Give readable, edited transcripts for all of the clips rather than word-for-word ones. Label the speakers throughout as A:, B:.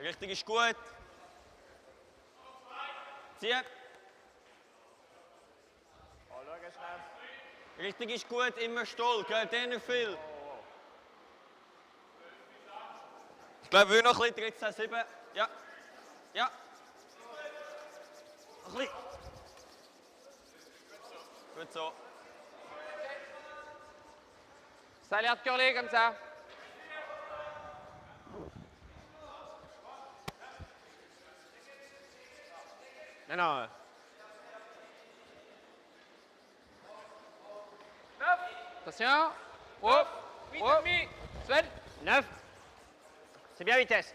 A: Richtig ist gut. Zieh. Richtig ist gut, immer Stoll, geht eh nicht viel. Ich glaube, wir noch ein bisschen, 13, 7. Ja. Ja. Noch ein bisschen. Gut so.
B: Ça a l'air de curler comme ça. Non, non. 9. Attention. Oh. 8,5. Sven. 9. C'est bien vitesse.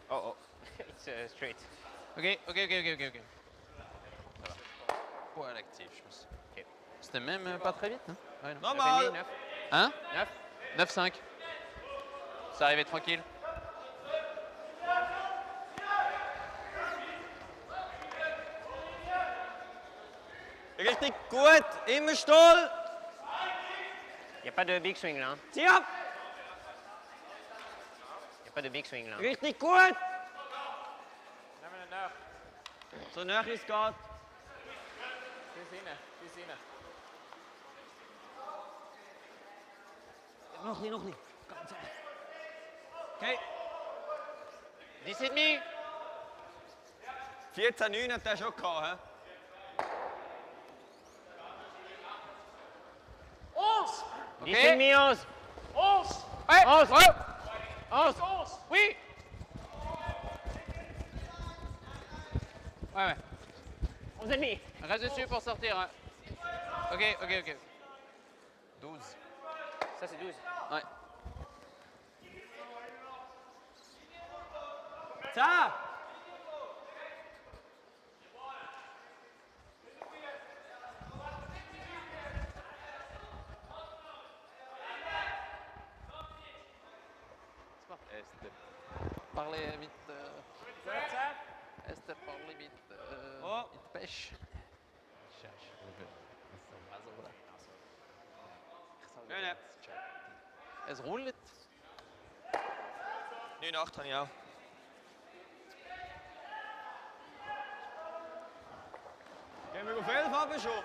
B: Oh, oh. It's straight. Ok.
C: Poil actif, je pense. Okay. C'était même pas très vite, hein?
B: Ouais, non.
A: Normal.
B: 9.
C: Hein?
B: 9.
C: 9,5. C'est arrivé tranquille.
A: Richtig gut, immer Stoll.
B: Il n'y a pas de big swing là. Hein.
A: Zieh ab.
B: Il n'y a pas de big swing là.
A: Richtig gut.
B: 9.
A: So nah es geht.
B: Bis rein.
A: Noch ein bisschen. Ganz einfach. Okay.
B: 10,5.
A: 14,9 hat er schon gehabt. He?
B: 11.
C: Okay.
B: 10,5, 11. 11.
C: Ouais.
B: 11.
C: Ouais.
B: 11. Oui.
C: Ouais.
B: 11,5.
C: Reste dessus pour sortir. Hein. Ok. 12.
B: Ça, c'est 12.
C: Ouais.
A: Ça.
C: Parler vite. Est parler vite.
A: Oh.
C: Il te pêche. Cherche.
A: Nee.
C: Es rollt.
A: 9,8 habe ich auch. Gehen wir auf 11 haben schon.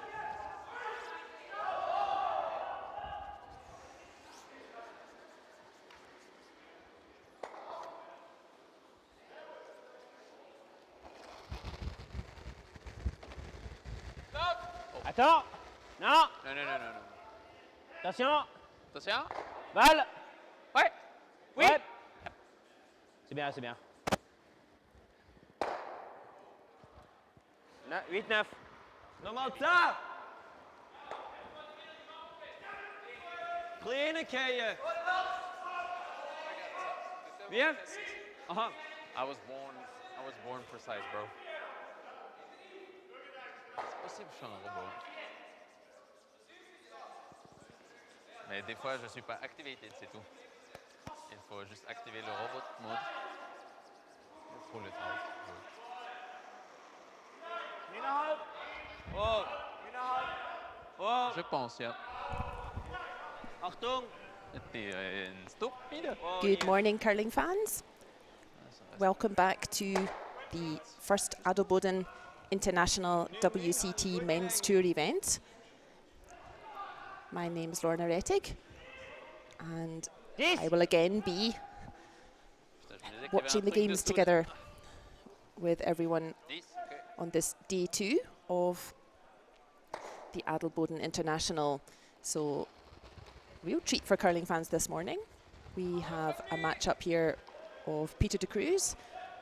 B: Attends. Non.
C: Non.
B: Attention.
C: Attention.
B: Balle.
C: Ouais. Oui.
B: Ouais. C'est bien. 8, 9.
A: Nochmal 10. Kleine Keien. Wie? Aha.
C: I was born precise, bro. C'est possible, je suis un robot. Mais des fois, je ne suis pas activated, c'est tout. Il faut juste activer le robot mode. Il faut le temps.
A: Oh. Oh.
C: Je pense, ja.
A: Achtung.
C: T'es stupide.
A: Oh,
D: Good
A: hier.
D: morning, curling fans. Welcome back to the first Adelboden International WCT Men's Tour event. My name is Lorna Rettig, and I will again be watching the games together with everyone on this day 2 of the Adelboden International. So, real treat for curling fans this morning. We have a match-up here of Peter de Cruz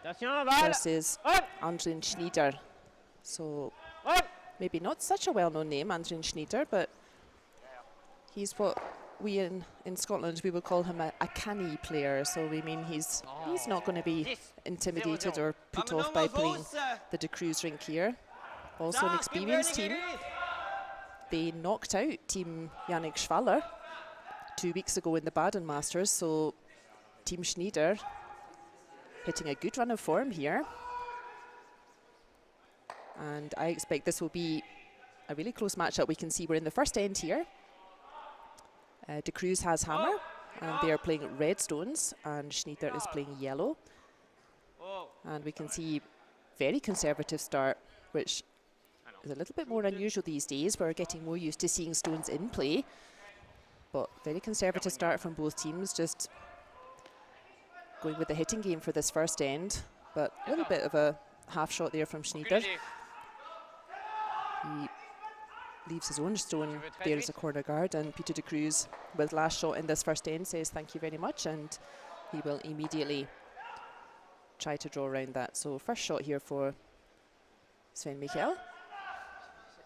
D: versus Andrin Schnider. So, maybe not such a well-known name, Andrin Schnider, but he's what we in Scotland, we would call him a canny player. So we mean he's not going to be intimidated or put off by playing the de Cruz rink here. Also an experienced team. They knocked out Team Yannick Schwaller 2 weeks ago in the Baden Masters, so Team Schnider hitting a good run of form here. And I expect this will be a really close matchup. We can see we're in the first end here. De Cruz has hammer, and they are playing red stones, and Schnider is playing yellow. And we can see very conservative start, which is a little bit more unusual these days. We're getting more used to seeing stones in play. But very conservative start from both teams, just going with the hitting game for this first end. But a little bit of a half shot there from Schnider. He leaves his own stone there as a corner guard, and Peter de Cruz, with last shot in this first end, says thank you very much, and he will immediately try to draw around that. So first shot here for Sven Michael.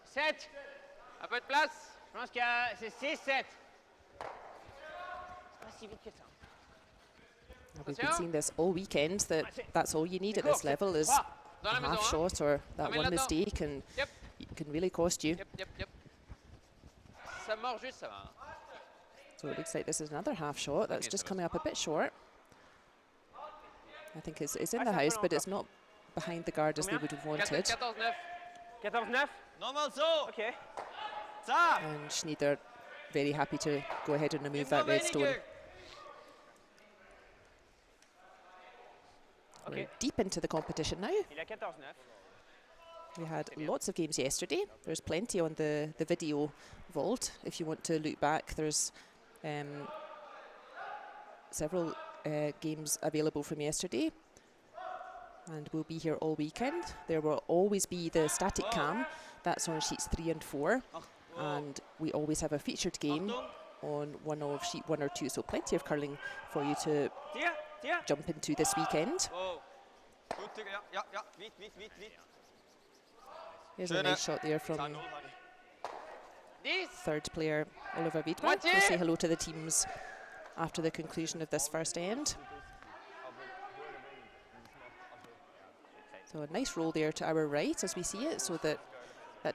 B: 7. Un peu de place. Je pense que c'est 6-7.
D: We've been seeing this all weekend, that's all you need at this level is a half shot, or that one mistake, and it can really cost you. So it looks like this is another half shot that's just coming up a bit short. I think it's in the house, but it's not behind the guard as they would have wanted.
B: 14-9.
A: Nochmal so.
B: Okay.
D: And Schnider very happy to go ahead and remove that red stone. We're deep into the competition now.
B: Il a 14-9.
D: We had lots of games yesterday. There's plenty on the video vault. If you want to look back, there's several games available from yesterday. And we'll be here all weekend. There will always be the static cam. That's on sheets 3 and 4. And we always have a featured game on one of sheet 1 or 2. So plenty of curling for you to jump into this weekend. Here's a nice shot there from third player Oliver Wiedmer. We'll say hello to the teams after the conclusion of this first end. So a nice roll there to our right as we see it, so that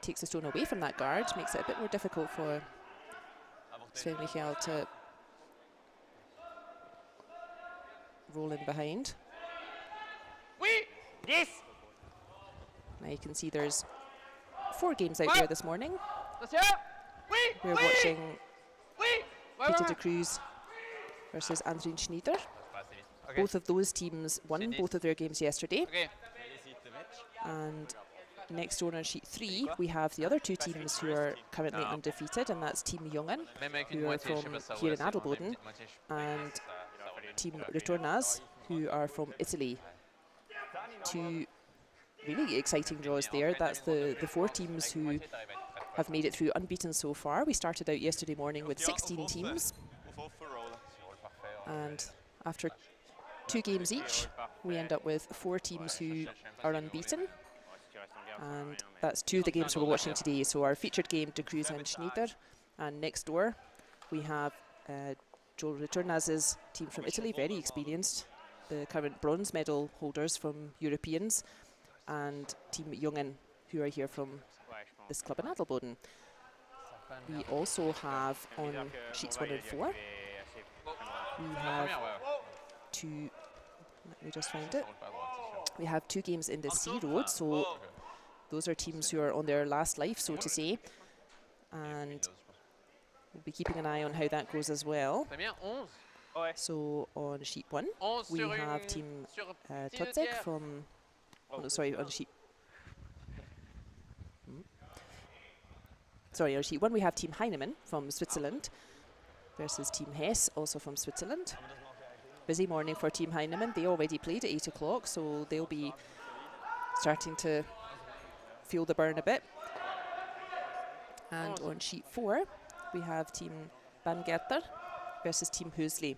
D: takes the stone away from that guard, makes it a bit more difficult for Sven Michael to roll in behind. Now you can see there's 4 games out there this morning. We're watching Peter de Cruz versus Andrin Schnider. Both of those teams won both of their games yesterday. And next door on sheet 3, we have the other 2 teams who are currently undefeated, and that's Team Jungen, who are from here in Adelboden, and Team Retornaz, who are from Italy. 2 really exciting draws there. That's the 4 teams who have made it through unbeaten so far. We started out yesterday morning with 16 teams, and after 2 games each, we end up with 4 teams who are unbeaten. And that's 2 of the games we're watching today. So our featured game, De Cruz and Schnider. And next door, we have Joe Returnaz's team from Italy, very experienced, the current bronze medal holders from Europeans, and Team Jungen, who are here from this club in Adelboden. We also have on sheets 1 and 4, we have 2, let me just find it. We have 2 games in the C Road, so those are teams who are on their last life, so to say. And we'll be keeping an eye on how that goes as well. So on sheet 1, we have Team Totzek from, oh no, sorry, on sheet, sorry, on sheet 1 we have Team Heinimann from Switzerland versus Team Hess, also from Switzerland. Busy morning for Team Heinimann. They already played at 8 o'clock, so they'll be starting to feel the burn a bit. And on sheet 4, we have Team Bangerter versus Team Hösli.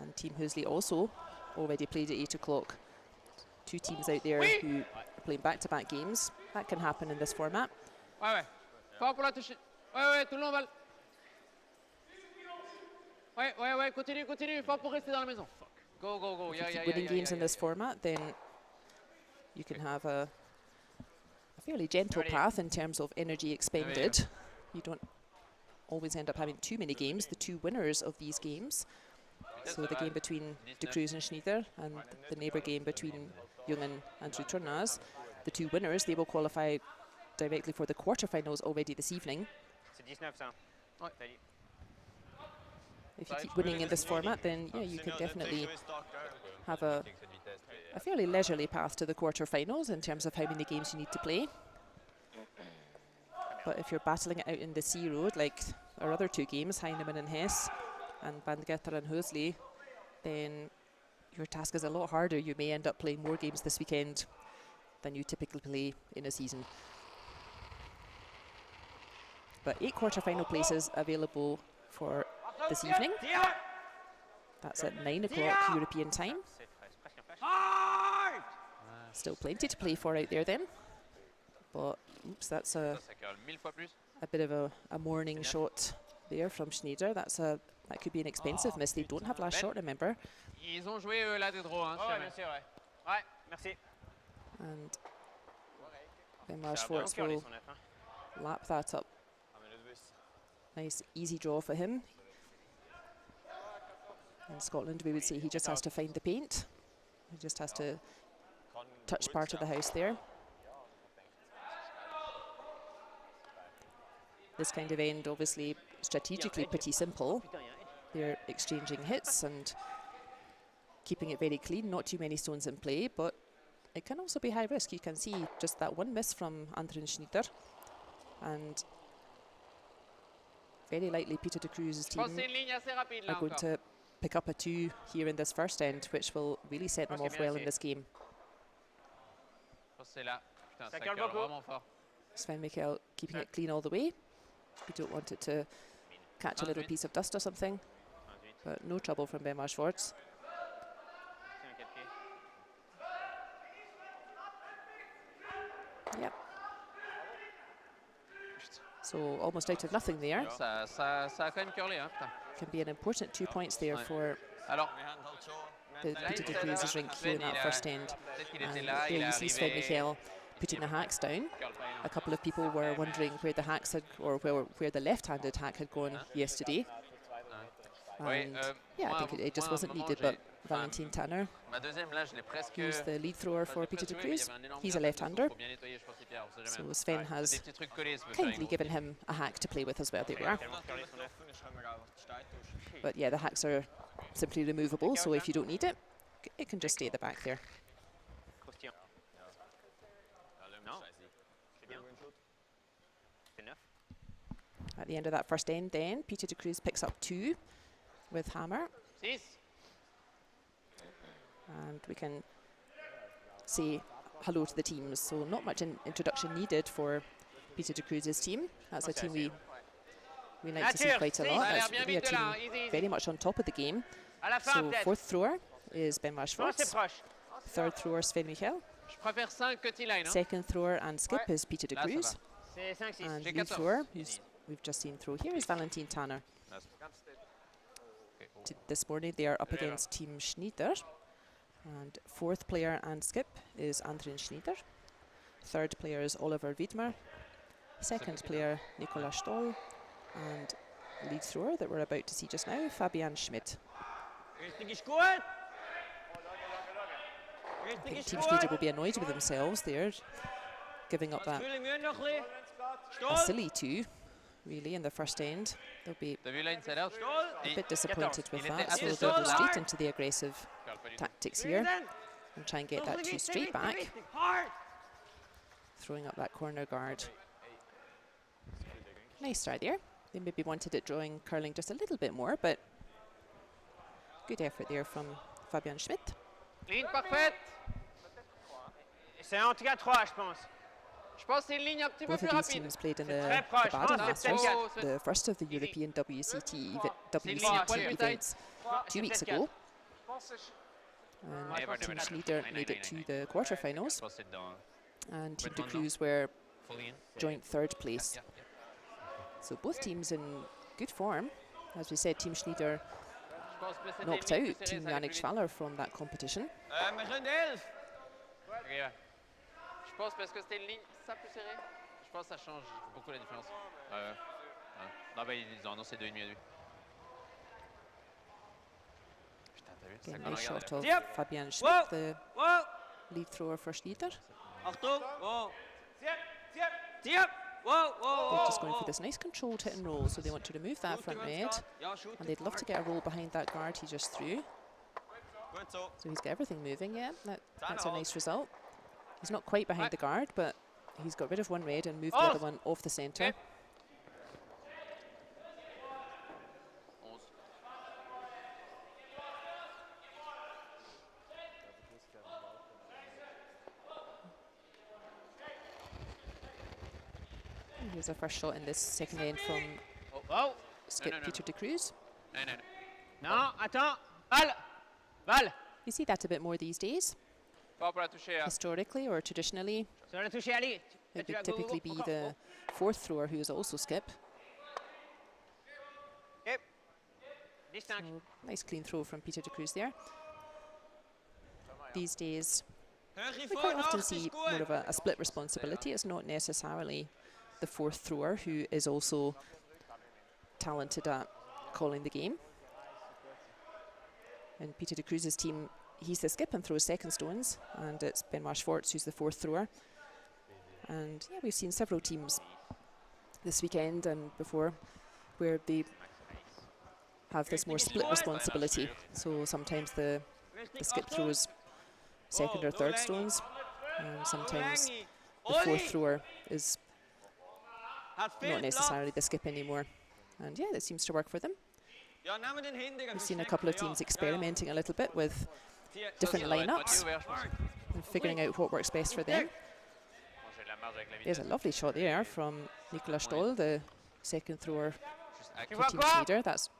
D: And Team Hösli also already played at 8 o'clock. 2 teams out there who are playing back-to-back games. That can happen in this format.
C: Continue, pas pour rester dans la maison. Go, go, go.
D: If you keep winning games in this format, then you can have a fairly gentle path in terms of energy expended. You don't always end up having too many games. The 2 winners of these games, so the game between De Cruz and Schnider and the neighbour game between Jungen and Returnaz, the 2 winners, they will qualify directly for the quarterfinals already this evening. If you keep winning in this format, then yeah, you can definitely have a a fairly leisurely path to the quarterfinals in terms of how many games you need to play. But if you're battling it out in the C road, like our other two games, Heinimann and Hesse, and Bandgetter and Hosley, then your task is a lot harder. You may end up playing more games this weekend than you typically play in a season. But 8 quarterfinal places available for this evening. That's at 9 o'clock European time. Still plenty to play for out there then. But, oops, that's a bit of a morning shot there from Schnider. That could be an expensive miss. They don't have last shot, remember.
B: Ils ont joué la tête droit. Hein, bien sûr, ouais. Ouais, merci.
D: And Benoit Schwartz will lap that up. Nice, easy draw for him. In Scotland, we would say he just has to find the paint. He just has to touch part of the house there. This kind of end, obviously, strategically pretty simple. They're exchanging hits and keeping it very clean, not too many stones in play, but it can also be high risk. You can see just that one miss from Andrin Schnider, and very likely Peter de Cruz's team are going to pick up a 2 here in this first end, which will really set them off well in this game. Sven Michael keeping it clean all the way. We don't want it to catch a little piece of dust or something, but no trouble from Benoit Schwartz. Yep. So almost out of nothing there. Can be an important 2 points there for the Peter de Cruz's rink here in that first end. And there you see Sven Michael putting the hacks down. A couple of people were wondering where the hacks had, or where the left-handed hack had gone yesterday. And yeah, I think it just wasn't needed, but Valentin Tanner, who's the lead thrower for Peter de Cruz, he's a left-hander. So Sven has kindly given him a hack to play with as well. There we are. But yeah, the hacks are simply removable, so if you don't need it, it can just stay at the back there. At the end of that first end then, Peter de Cruz picks up 2 with hammer. And we can say hello to the teams. So not much introduction needed for Peter de Cruz's team. That's a team we like to see quite a lot. That's really a team very much on top of the game. So 4th thrower is Benoit Schwartz. 3rd thrower Sven Michael. 2nd thrower and skip is Peter de Cruz. And lead thrower, who's we've just seen throw here, is Valentin Tanner. This morning they are up against Team Schnider. And 4th player and skip is Andrin Schnider. 3rd player is Oliver Wiedmer. 2nd player Nicolas Stoll. And lead thrower that we're about to see just now, Fabian Schmidt. I think Team Schnider will be annoyed with themselves there, giving up that a silly 2, really, in the first end. They'll be a bit disappointed with that, so they'll go straight into the aggressive tactics here and try and get that 2 straight back, throwing up that corner guard. Nice start there. They maybe wanted it drawing curling just a little bit more, but good effort there from Fabian Schmidt.
B: Ligne parfaite. C'est en tout cas 3, je pense. Je pense c'est une ligne un petit peu plus rapide.
D: Both of these teams played in the Baden Masters, the first of the European WCT events 2 weeks ago. And Team Schnider made it to the quarterfinals, and Team de Cruz were joint 3rd place. So both teams in good form. As we said, Team Schnider knocked out Team Yannick Schwaller from that competition.
C: Je pense parce que c'était une ligne ça plus serrée. Je pense que ça change beaucoup la différence. Non, bah ils ont annoncé 2,5 à lui. Putain, t'as vu?
D: Again, nice shot of Fabian Schmidt, the lead thrower for Schnider. They're just going for this nice controlled hit and roll, so they want to remove that front red, and they'd love to get a roll behind that guard he just threw.
A: Gut so.
D: So he's got everything moving, yeah. That's a nice result. He's not quite behind the guard, but he's got rid of one red and moved the other one off the centre.
C: Okay. 11.
D: Here's our first shot in this second end from skip Peter de Cruz.
B: Non, attends. Balle. Balle.
D: You see that a bit more these days. Historically or traditionally,
B: Sur le toucher, allez.
D: it would typically be the fourth thrower who is also skip.
B: Okay. Distinct.
D: So, nice clean throw from Peter de Cruz there. These days, we quite often see more of a split responsibility. It's not necessarily the fourth thrower who is also talented at calling the game. And Peter de Cruz's team, he's the skip and throws second stones, and it's Benoit Schwartz who's the fourth thrower. And yeah, we've seen several teams this weekend and before where they have this more split responsibility. So sometimes the skip throws second or third stones, and sometimes the fourth thrower is not necessarily the skip anymore. And yeah, that seems to work for them. We've seen a couple of teams experimenting a little bit with different lineups and figuring out what works best for them. There's a lovely shot there from Nicolas Stoll, the second thrower for Team Schnider. That's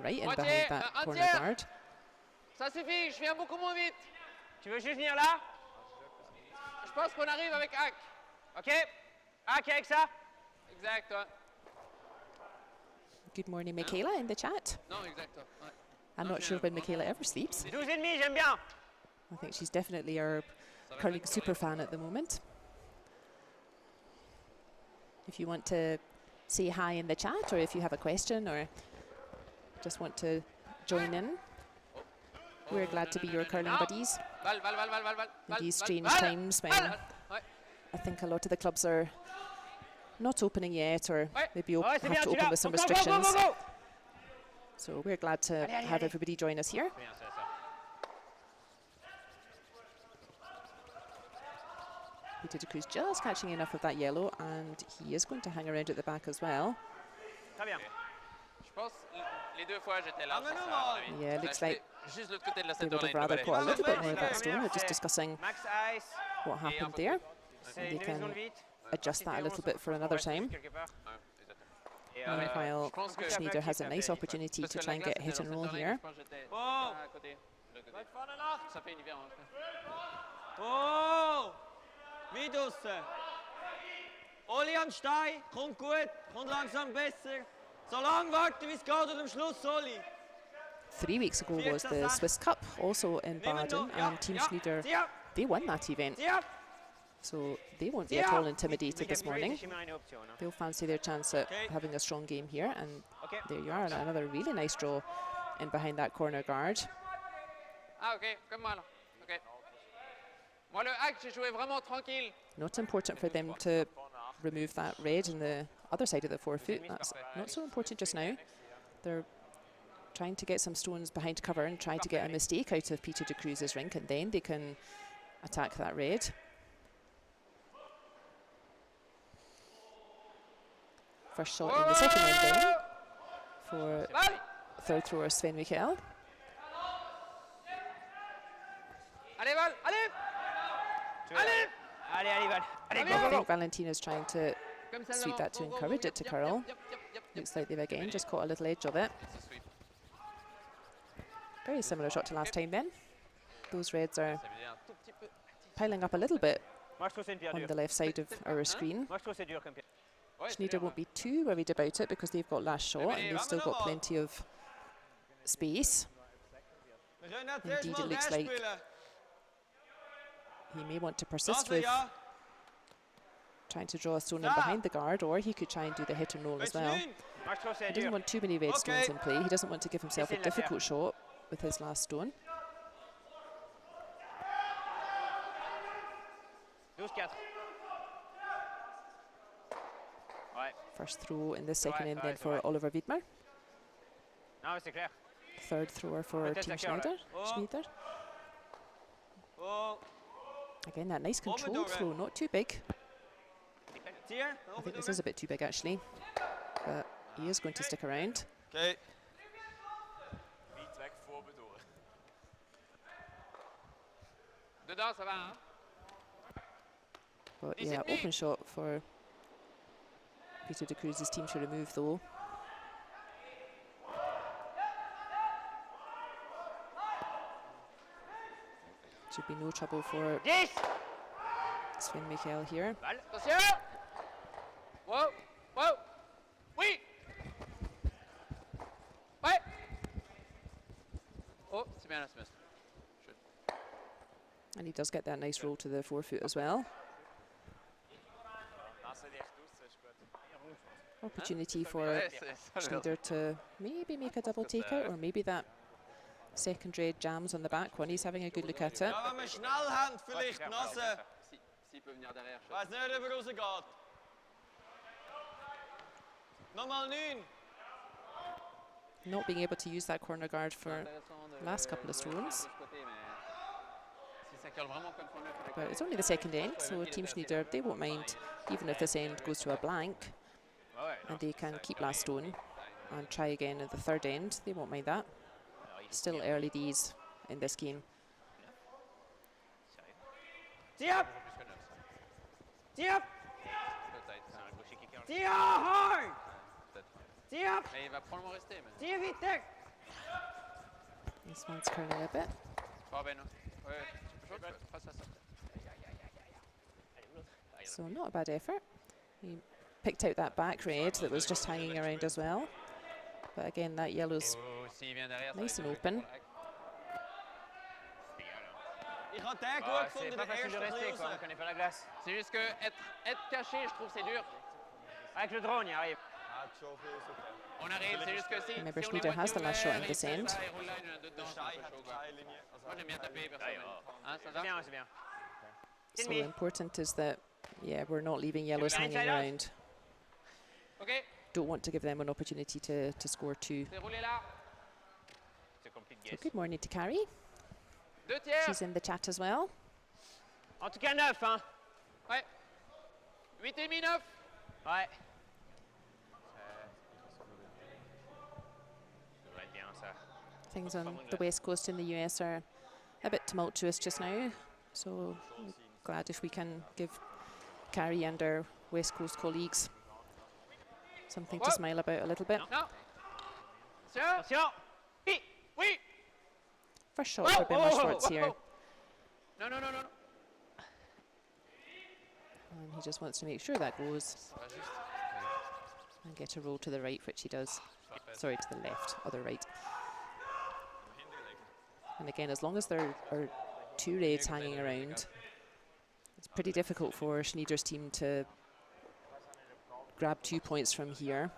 D: right in behind that corner guard.
B: Ça suffit, je viens beaucoup moins vite. Tu veux juste venir là? Je pense qu'on arrive avec Hack. OK? Hack avec ça? Exact, toi.
D: Good morning, Michaela, in the chat.
C: Non, exact. Ouais.
D: I'm not sure when Michaela ever sleeps.
B: 12,5, j'aime bien.
D: I think she's definitely our curling super fan at the moment. If you want to say hi in the chat, or if you have a question, or just want to join in, we're glad to be your curling buddies. In these strange times when I think a lot of the clubs are not opening yet, or maybe have to open with some restrictions. So we're glad to have everybody join us here. Peter de Cruz just catching enough of that yellow, and he is going to hang around at the back as well. Yeah, it looks like they would have rather caught a little bit more of that stone. We're just discussing what happened there. And they can adjust that a little bit for another time. Meanwhile, Schnider has a nice opportunity to try and get a hit and roll here.
A: Oli am Stein, kommt gut, kommt langsam besser. So lang warten, wie es geht und am Schluss, Oli.
D: 3 weeks ago was the Swiss Cup, also in Baden, and Team Schnider, they won that event. So they won't be at all intimidated this morning. They'll fancy their chance at having a strong game here, and there you are, another really nice draw in behind that corner guard. Not important for them to remove that red in the other side of the forefoot. That's not so important just now. They're trying to get some stones behind cover and try to get a mistake out of Peter de Cruz's rink, and then they can attack that red. First shot in the second end then for third thrower Sven Michael. I think Valentina's trying to sweep that to encourage it to curl. Looks like they've again just caught a little edge of it. Very similar shot to last time then. Those reds are piling up a little bit on the left side of our screen. Schnider won't be too worried about it because they've got last shot and they've still got plenty of space. Indeed, it looks like he may want to persist with trying to draw a stone in behind the guard, or he could try and do the hit and roll as well. He doesn't want too many red stones in play. He doesn't want to give himself a difficult shot with his last stone. First throw in the second end then for Oliver Wiedmer. Third thrower for Team Schnider. Again, that nice controlled throw, not too big. I think this is a bit too big actually, but he is going to stick around.
A: Okay.
B: Dedans, ça va, hein?
D: But yeah, open shot for Peter de Cruz's team to remove though. Should be no trouble for Sven Michael here.
B: Attention! Wow, wow, oui! Ouais! Oh, c'est bien là, c'est bien.
D: And he does get that nice roll to the forefoot as well. Opportunity for Schnider to maybe make a double takeout, or maybe that second red jams on the back one. He's having a good look at it.
A: Ja, wenn man schnell hat, vielleicht Nase. Weiß nicht, ob rausgeht. Nochmal 9.
D: Not being able to use that corner guard for the last couple of stones. But it's only the second end, so Team Schnider, they won't mind even if this end goes to a blank, and they can keep last stone and try again at the third end. They won't mind that. Still early days in this game.
A: Tee up! Tee up! Tee hard! Tee up! Tee vite!
D: This one's curling a bit. So not a bad effort. He picked out that back red that was just hanging around as well. But again, that yellow's nice and open.
A: Ich habe den gut gefunden, den ersten
B: On connaît pas la glace. C'est juste que être caché, je trouve c'est dur. Avec le drone, il arrive. On arrive, c'est juste que si.
D: Remember, Schnider has the last shot in this end. So important is that, yeah, we're not leaving yellows hanging around.
B: Okay.
D: Don't want to give them an opportunity to score two. So good morning to Carrie. She's in the chat as well.
B: En tout cas 9, hein. Ouais. 8,5, 9. Ouais.
D: Things on the West Coast in the US are a bit tumultuous just now, so I'm glad if we can give Carrie and our West Coast colleagues something to smile about a little bit.
B: No. Attention. Oui. Oui.
D: First shot for Benoit Schwartz here.
B: No.
D: And he just wants to make sure that goes and get a roll to the right, which he does. Sorry, to the left, other right. And again, as long as there are two reds hanging around, it's pretty difficult for Schnider's team to grab 2 points from here.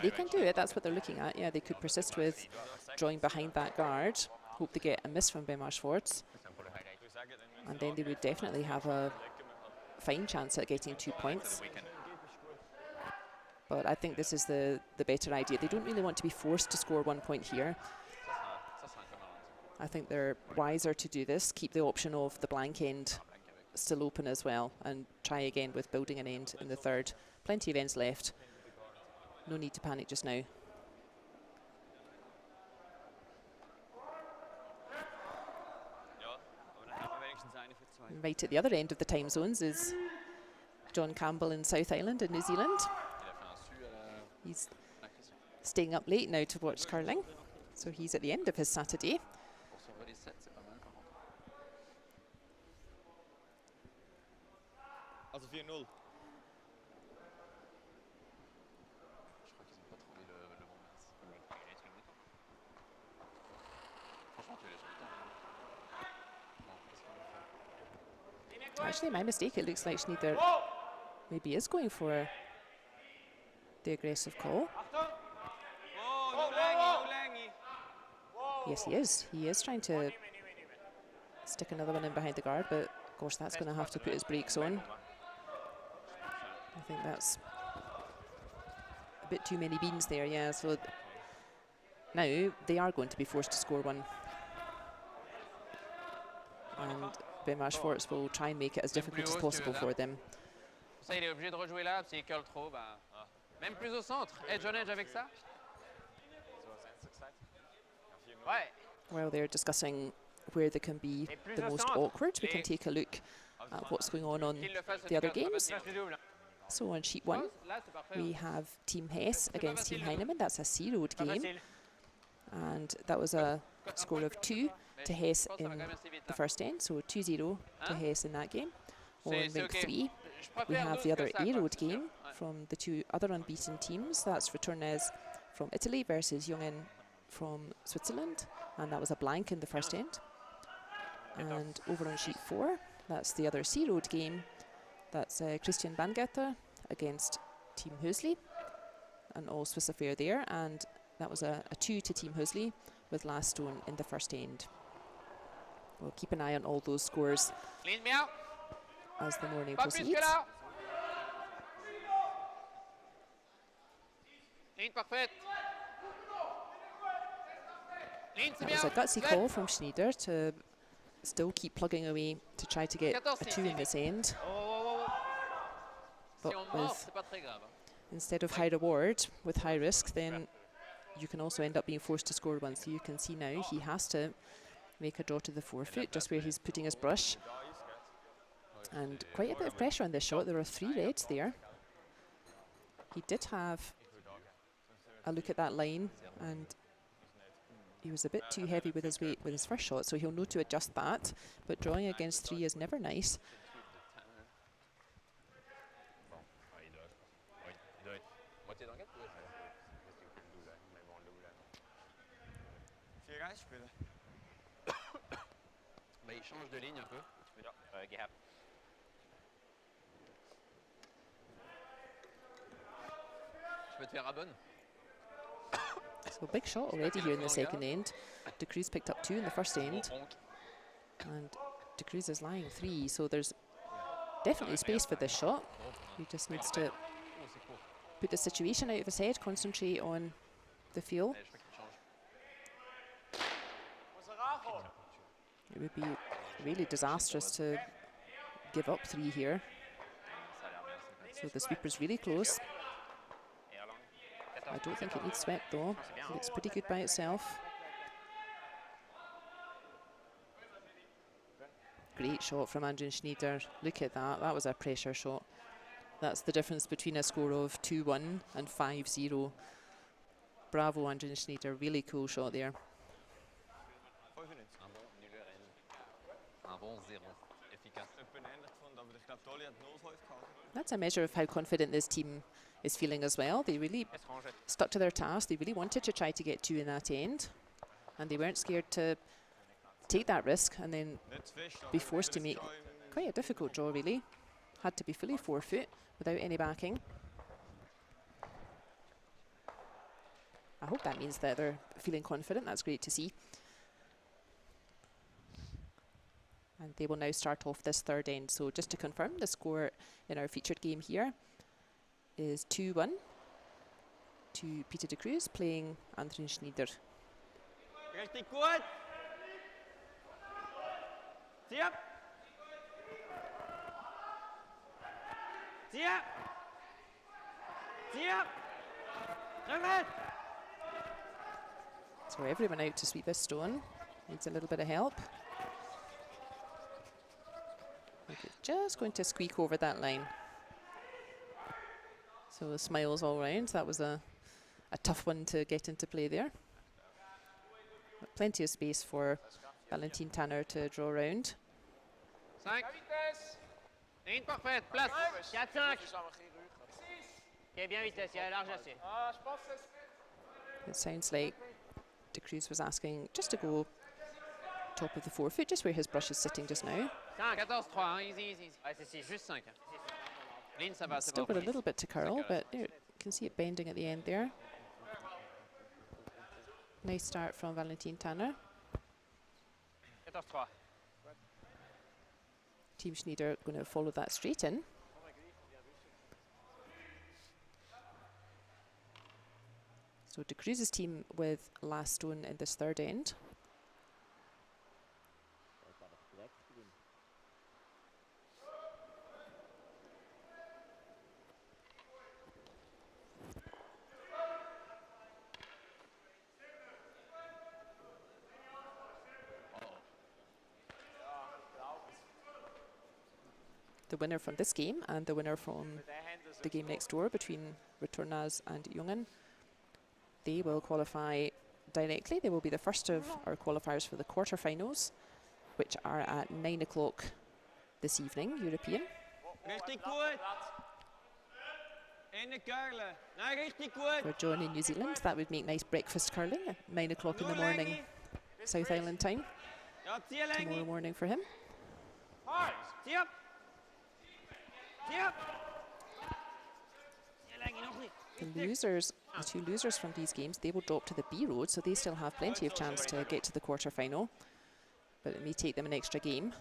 D: They can do it, that's what they're looking at. Yeah, they could persist with drawing behind that guard, hope they get a miss from Benoit Schwartz, and then they would definitely have a fine chance at getting 2 points. But I think this is the better idea. They don't really want to be forced to score 1 point here. I think they're wiser to do this, keep the option of the blank end still open as well, and try again with building an end in the third. Plenty of ends left. No need to panic just now. And right at the other end of the time zones is John Campbell in South Island in New Zealand. He's staying up late now to watch curling, so he's at the end of his Saturday.
A: Also 4-0.
D: Actually, my mistake. It looks like Schnider maybe is going for the aggressive call. Yes, he is. He is trying to stick another one in behind the guard, but of course that's going to have to put his brakes on. I think that's a bit too many beans there, yeah. So now they are going to be forced to score one. and Bemar Schwartz will try and make it as difficult as possible for them.
C: Ça, il est obligé de rejouer là, s'il curl trop, bah, même plus au centre. Edge on edge avec ça. Ouais.
D: While they're discussing where they can be the most awkward, we can take a look at what's going on the other games. So on sheet 1, we have Team Hesse against Team Heinimann. That's a C-road game. And that was a score of 2 to Hesse in the first end, so 2-0 to Hesse in that game. On link 3, we have the other A-road game from the 2 other unbeaten teams. That's Returnes from Italy versus Jungen from Switzerland, and that was a blank in the first end. And over on sheet 4, that's the other C-road game. That's Christian Bangetter against Team Hösli, an all Swiss affair there, and that was a 2 to Team Hösli with last stone in the first end. We'll keep an eye on all those scores as the morning proceeds. That was a gutsy call from Schnider to still keep plugging away to try to get a 2 in this end. But with, instead of high reward, with high risk, then you can also end up being forced to score one. So you can see now he has to make a draw to the forefoot, just where he's putting his brush. And quite a bit of pressure on this shot. There are 3 reds there. He did have a look at that line, and he was a bit too heavy with his weight with his first shot, so he'll know to adjust that. But drawing against 3 is never nice.
C: Il change de ligne un peu. Je peux te faire abonne.
D: So big shot already here in the second end. De Cruz picked up 2 in the first end, and De Cruz is lying 3, so there's definitely space for this shot. He just needs to put the situation out of his head, concentrate on the feel. It would be really disastrous to give up 3 here. So the sweeper's really close. I don't think it needs swept though. It looks pretty good by itself. Great shot from Andrew Schnider. Look at that. That was a pressure shot. That's the difference between a score of 2-1 and 5-0. Bravo, Andrew Schnider. Really cool shot there. That's a measure of how confident this team is feeling as well. They really stuck to their task. They really wanted to try to get 2 in that end, and they weren't scared to take that risk and then be forced to make quite a difficult draw, really. Had to be fully forefoot without any backing. I hope that means that they're feeling confident. That's great to see. And they will now start off this third end. So just to confirm, the score in our featured game here is 2-1 to Peter de Cruz playing Anthony Schnider.
A: Richtig gut. Zieh ab. Zieh ab. Zieh ab. Rückwärts.
D: So everyone out to sweep this stone. Needs a little bit of help. Okay, just going to squeak over that line. So smiles all round. That was a tough one to get into play there. But plenty of space for Valentin Tanner to draw around.
B: 5. Ligne parfaite, place. 4-5. Ok, bien vitesse, il y a large assez.
D: It sounds like De Cruz was asking just to go top of the forefoot, just where his brush is sitting just now.
B: 14-3, easy, easy. Ouais, c'est 6, juste 5. Ligne, ça va, c'est
D: Still
B: bon.
D: got a little bit to curl, but there, you can see it bending at the end there. Nice start from Valentin Tanner.
B: 14-3.
D: Team Schnider going to follow that straight in. So De Cruz's team with last stone in this third end. the winner from this game and the winner from the game next door between Returnaz and Jungen, they will qualify directly. They will be the first of our qualifiers for the quarterfinals, which are at 9 o'clock this evening, European.
A: Richtig gut. Innen curlen. Nein, richtig gut.
D: For John in New Zealand, that would make nice breakfast curling at 9 o'clock in the morning, South Island time.
A: Ja, zieh Länge.
D: Tomorrow morning for him.
A: Zieh ab. Zieh ab. Zieh Länge, noch nicht.
D: The losers, the two losers from these games, they will drop to the B road, so they still have plenty of chance to get to the quarterfinal, but it may take them an extra game.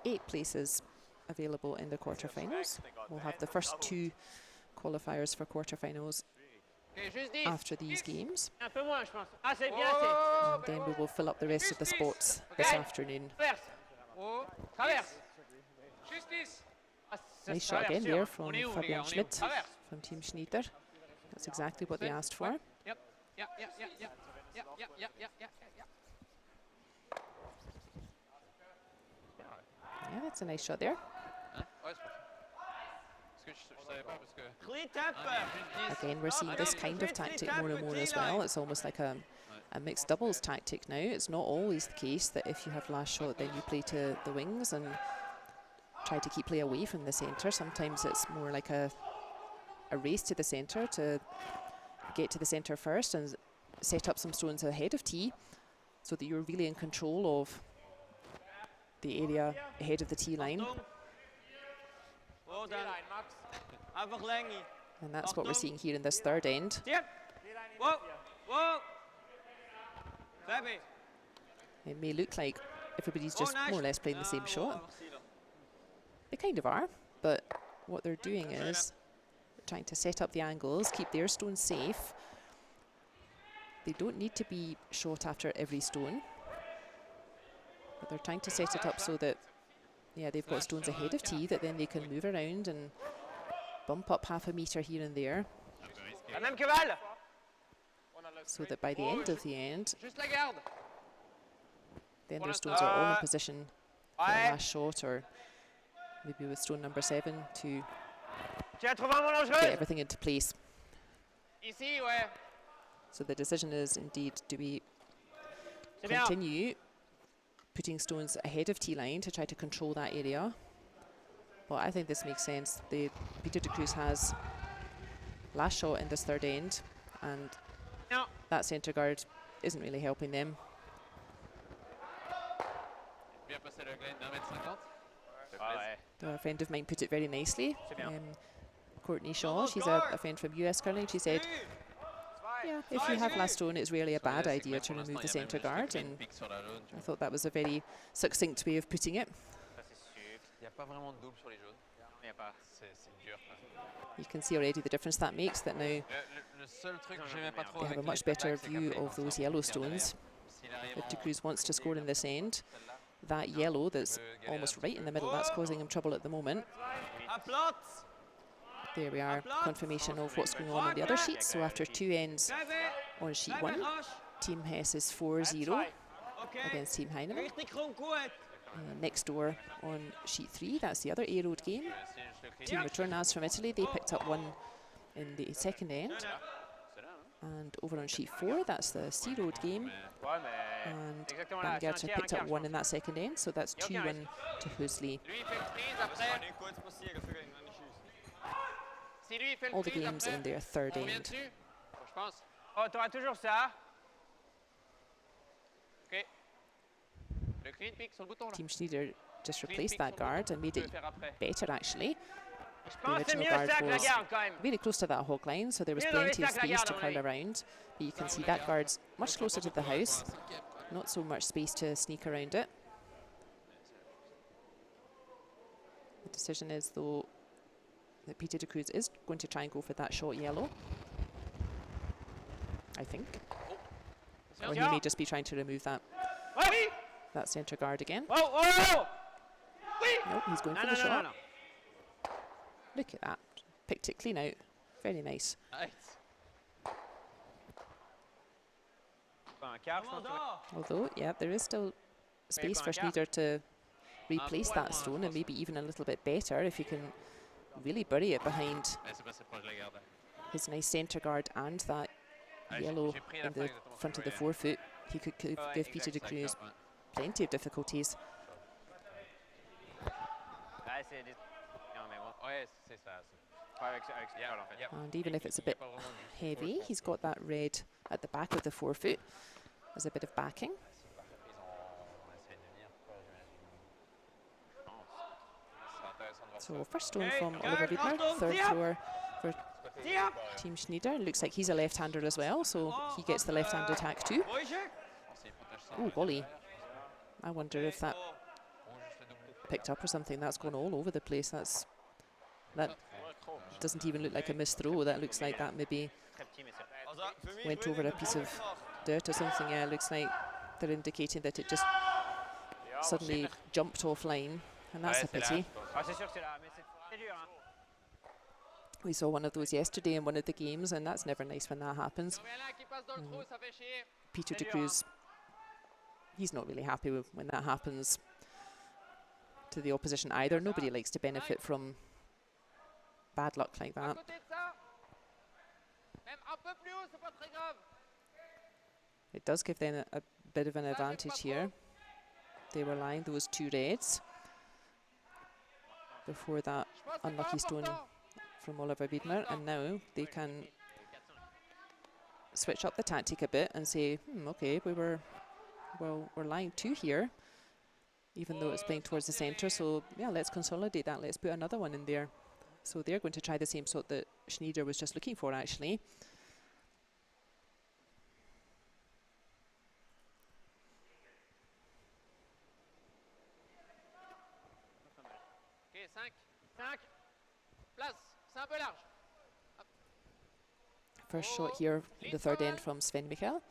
D: Eight places available in the quarterfinals. We'll have the first two qualifiers for quarterfinals after these games, and then we will fill up the rest of the spots this afternoon. Nice shot again there from Fabian Schmidt from Team Schnider. That's exactly what they asked for. Yeah, that's a nice shot there. Again, we're seeing this kind of tactic more and more as well. It's almost like a mixed doubles tactic now. It's not always the case that if you have last shot, then you play to the wings and try to keep play away from the centre. Sometimes it's more like a race to the centre to get to the centre first and set up some stones ahead of tee so that you're really in control of the area ahead of the tee line. And that's what we're seeing here in this third end. It may look like everybody's just more or less playing the same shot. They kind of are, but what they're doing is trying to set up the angles, keep their stones safe. They don't need to be shot after every stone, but they're trying to set it up so that, yeah, they've got stones ahead of tee that then they can move around and bump up half a metre here and there, so that by the end of the end, then their stones are all in position for the last shot, or maybe with stone number 7 to get everything into place. So the decision is indeed, do we continue putting stones ahead of tee line to try to control that area? Well, I think this makes sense. Peter de Cruz has last shot in this third end, and that centre guard isn't really helping them. A friend of mine put it very nicely. Courtney Shaw, she's a friend from US curling. She said, yeah, if you have last stone, it's really a bad idea to remove the centre guard, and I thought that was a very succinct way of putting it. You can see already the difference that makes, that now they have a much better view of those yellow stones. If de Cruz wants to score in this end, that yellow that's almost right in the middle, that's causing him trouble at the moment. There we are, confirmation of what's going on the other sheets. So after 2 ends on sheet 1, Team Hess is 4-0 against Team Heinimann. Next door on sheet 3, that's the other A-road game. Team Returnaz from Italy, they picked up 1 in the second end. And over on sheet 4, that's the C-road game. And Bangerter picked up 1 in that second end, so that's 2-1 to Husley. All the games in their third end. Team Schnider just replaced that guard and made it better, actually. The original guard was really close to that hog line, so there was plenty of space to curl around. But you can see that guard's much closer to the house, not so much space to sneak around it. The decision is, though, that Peter de Cruz is going to try and go for that short yellow, I think. Or he may just be trying to remove that centre guard again. Nope, he's going for the shot. Look at that. Picked it clean out. Very nice. Although, yeah, there is still space for Schnider to replace that stone, and maybe even a little bit better if you can really bury it behind his nice centre guard and that yellow in the front of the forefoot. He could give Peter de Cruz plenty of difficulties. And even if it's a bit heavy, he's got that red at the back of the forefoot as a bit of backing. So first stone from Oliver Wiedmer, third floor for Team Schnider. Looks like he's a left-hander as well, so he gets the left-hand attack too. Oh, golly. I wonder if that picked up or something. That's gone all over the place. That doesn't even look like a missed throw. That looks like that maybe went over a piece of dirt or something. Yeah, it looks like they're indicating that it just suddenly jumped offline, and that's a pity. We saw one of those yesterday in one of the games, and that's never nice when that happens. Peter de Cruz, he's not really happy with when that happens to the opposition either. Nobody likes to benefit from bad luck like that. It does give them a bit of an advantage here. They were lying those two reds before that unlucky stone from Oliver Wiedmer, and now they can switch up the tactic a bit and say, okay, we're lying two here, even though it's playing towards the centre, so yeah, let's consolidate that, let's put another one in there. So they're going to try the same sort that Schnider was just looking for, actually. First shot here, the third end from Sven Michael.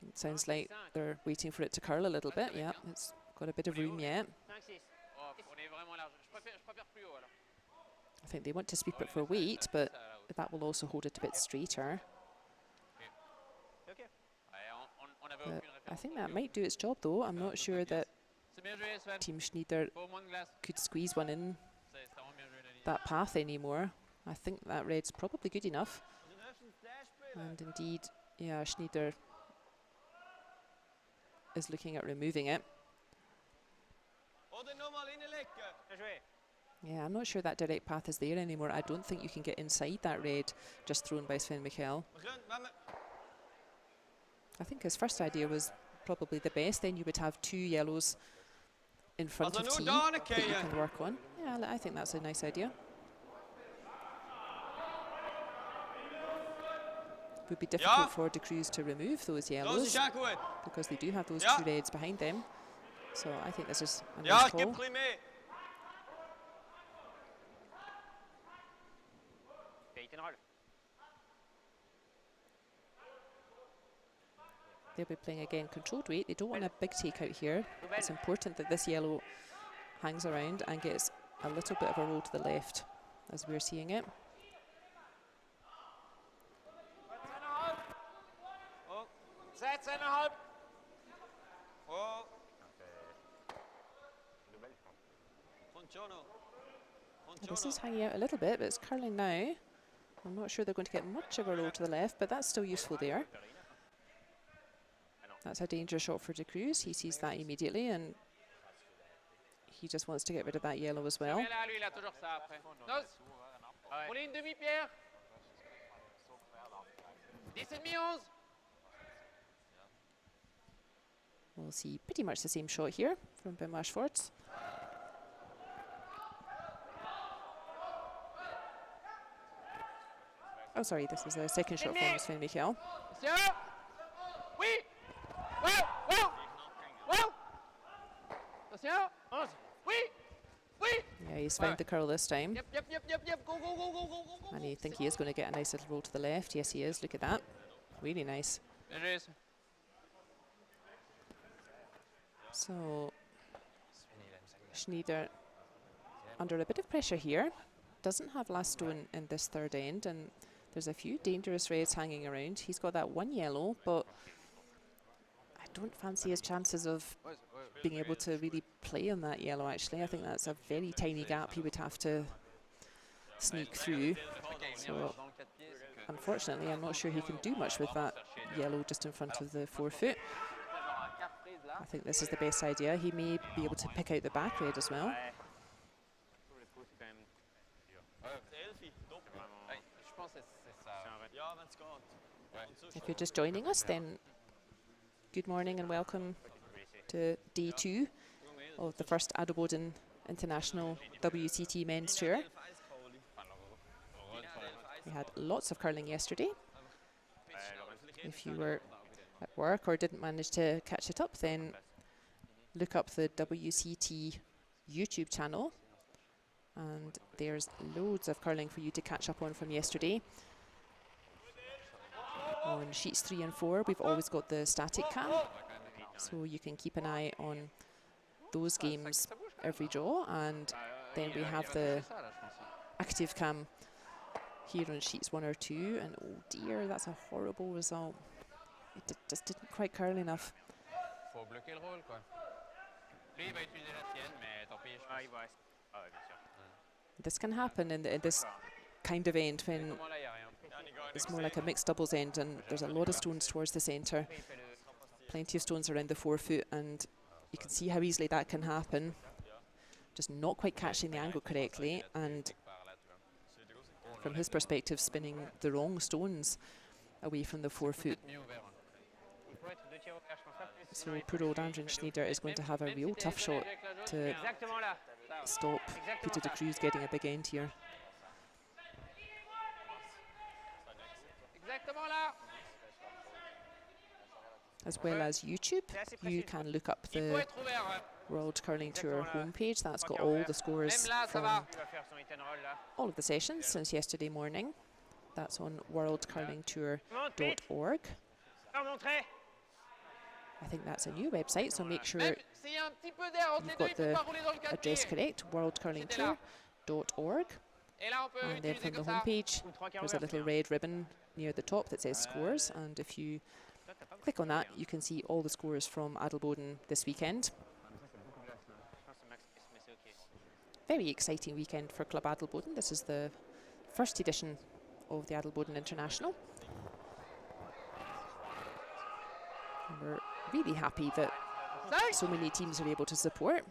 D: It sounds like they're waiting for it to curl a little bit. Yeah, it's got a bit of room yet. I think they want to sweep it for weight, but that will also hold it a bit straighter. But I think that might do its job, though. I'm not sure that Team Schnider could squeeze one in that path anymore. I think that red's probably good enough. And indeed, yeah, Schnider is looking at removing it. Yeah, I'm not sure that direct path is there anymore. I don't think you can get inside that red just thrown by Sven Michael. I think his first idea was probably the best. Then you would have two yellows in front of T that you can work on. Yeah, I think that's a nice idea. It would be difficult for de Cruz to remove those yellows because they do have those two reds behind them. So I think this is a nice call. They'll be playing again controlled weight. They don't want a big takeout here. It's important that this yellow hangs around and gets a little bit of a roll to the left as we're seeing it. This is hanging out a little bit, but it's curling now. I'm not sure they're going to get much of a roll to the left, but that's still useful there. That's a danger shot for de Cruz. He sees that immediately, and he just wants to get rid of that yellow as well. We'll see pretty much the same shot here from Benoit Schwartz. Oh, sorry, this is a second shot from Sven Michael. Yeah, he's found the curl this time. And I think he is going to get a nice little roll to the left. Yes, he is. Look at that. Really nice. So, Schnider under a bit of pressure here. Doesn't have last stone in this third end, and There's a few dangerous reds hanging around. He's got that one yellow, but I don't fancy his chances of being able to really play on that yellow, actually. I think that's a very tiny gap he would have to sneak through. So, unfortunately, I'm not sure he can do much with that yellow just in front of the forefoot. I think this is the best idea. He may be able to pick out the back red as well. If you're just joining us, then good morning and welcome to day 2 of the first Adelboden International WCT Men's Tour. We had lots of curling yesterday. If you were at work or didn't manage to catch it up, then look up the WCT YouTube channel, and there's loads of curling for you to catch up on from yesterday. On sheets 3 and 4, we've always got the static cam, so you can keep an eye on those games every draw, and then we have the active cam here on sheets 1 or 2, and oh dear, that's a horrible result. It just didn't quite curl enough. This can happen in this kind of end when it's more like a mixed doubles end and there's a lot of stones towards the centre. Plenty of stones around the forefoot, and you can see how easily that can happen. Just not quite catching the angle correctly, and from his perspective, spinning the wrong stones away from the forefoot. So poor old Schnider is going to have a real tough shot to stop Peter de Cruz getting a big end here. As well as YouTube, you can look up the World Curling Tour homepage. That's got all the scores from all of the sessions since yesterday morning. That's on worldcurlingtour.org. I think that's a new website, so make sure you've got the address correct, worldcurlingtour.org. And then from the homepage, there's a little red ribbon near the top that says scores, and if you click on that, you can see all the scores from Adelboden this weekend. Very exciting weekend for Club Adelboden. This is the first edition of the Adelboden International. And we're really happy that so many teams are able to support.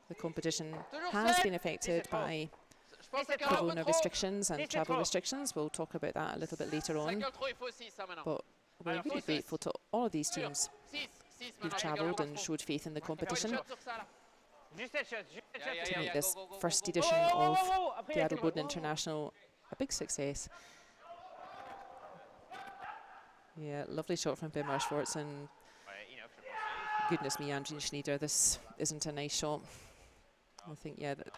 D: The competition has been affected by corona restrictions and travel restrictions. We'll talk about that a little bit later on. But we're really grateful to all of these teams who've travelled and showed faith in the competition to make this first edition of the Adelboden International a big success. Yeah, lovely shot from Bimar Schwartz, and goodness me, Schnider, this isn't a nice shot. I think, yeah, that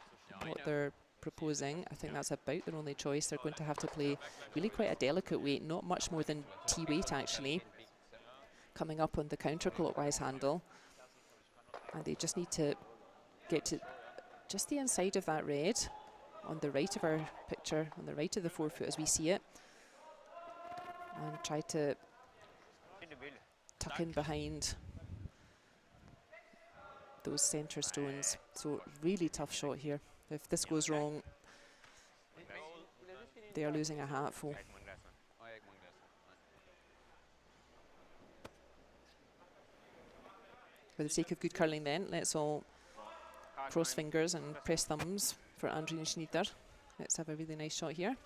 D: what they're proposing, I think that's about their only choice. They're going to have to play really quite a delicate weight, not much more than T weight actually, coming up on the counterclockwise handle. And they just need to get to just the inside of that red on the right of our picture, on the right of the forefoot as we see it, and try to tuck in behind those centre stones. So really tough shot here. If this goes wrong, they are losing a hatful. For the sake of good curling then, let's all cross fingers and press thumbs for Schnider. Let's have a really nice shot here.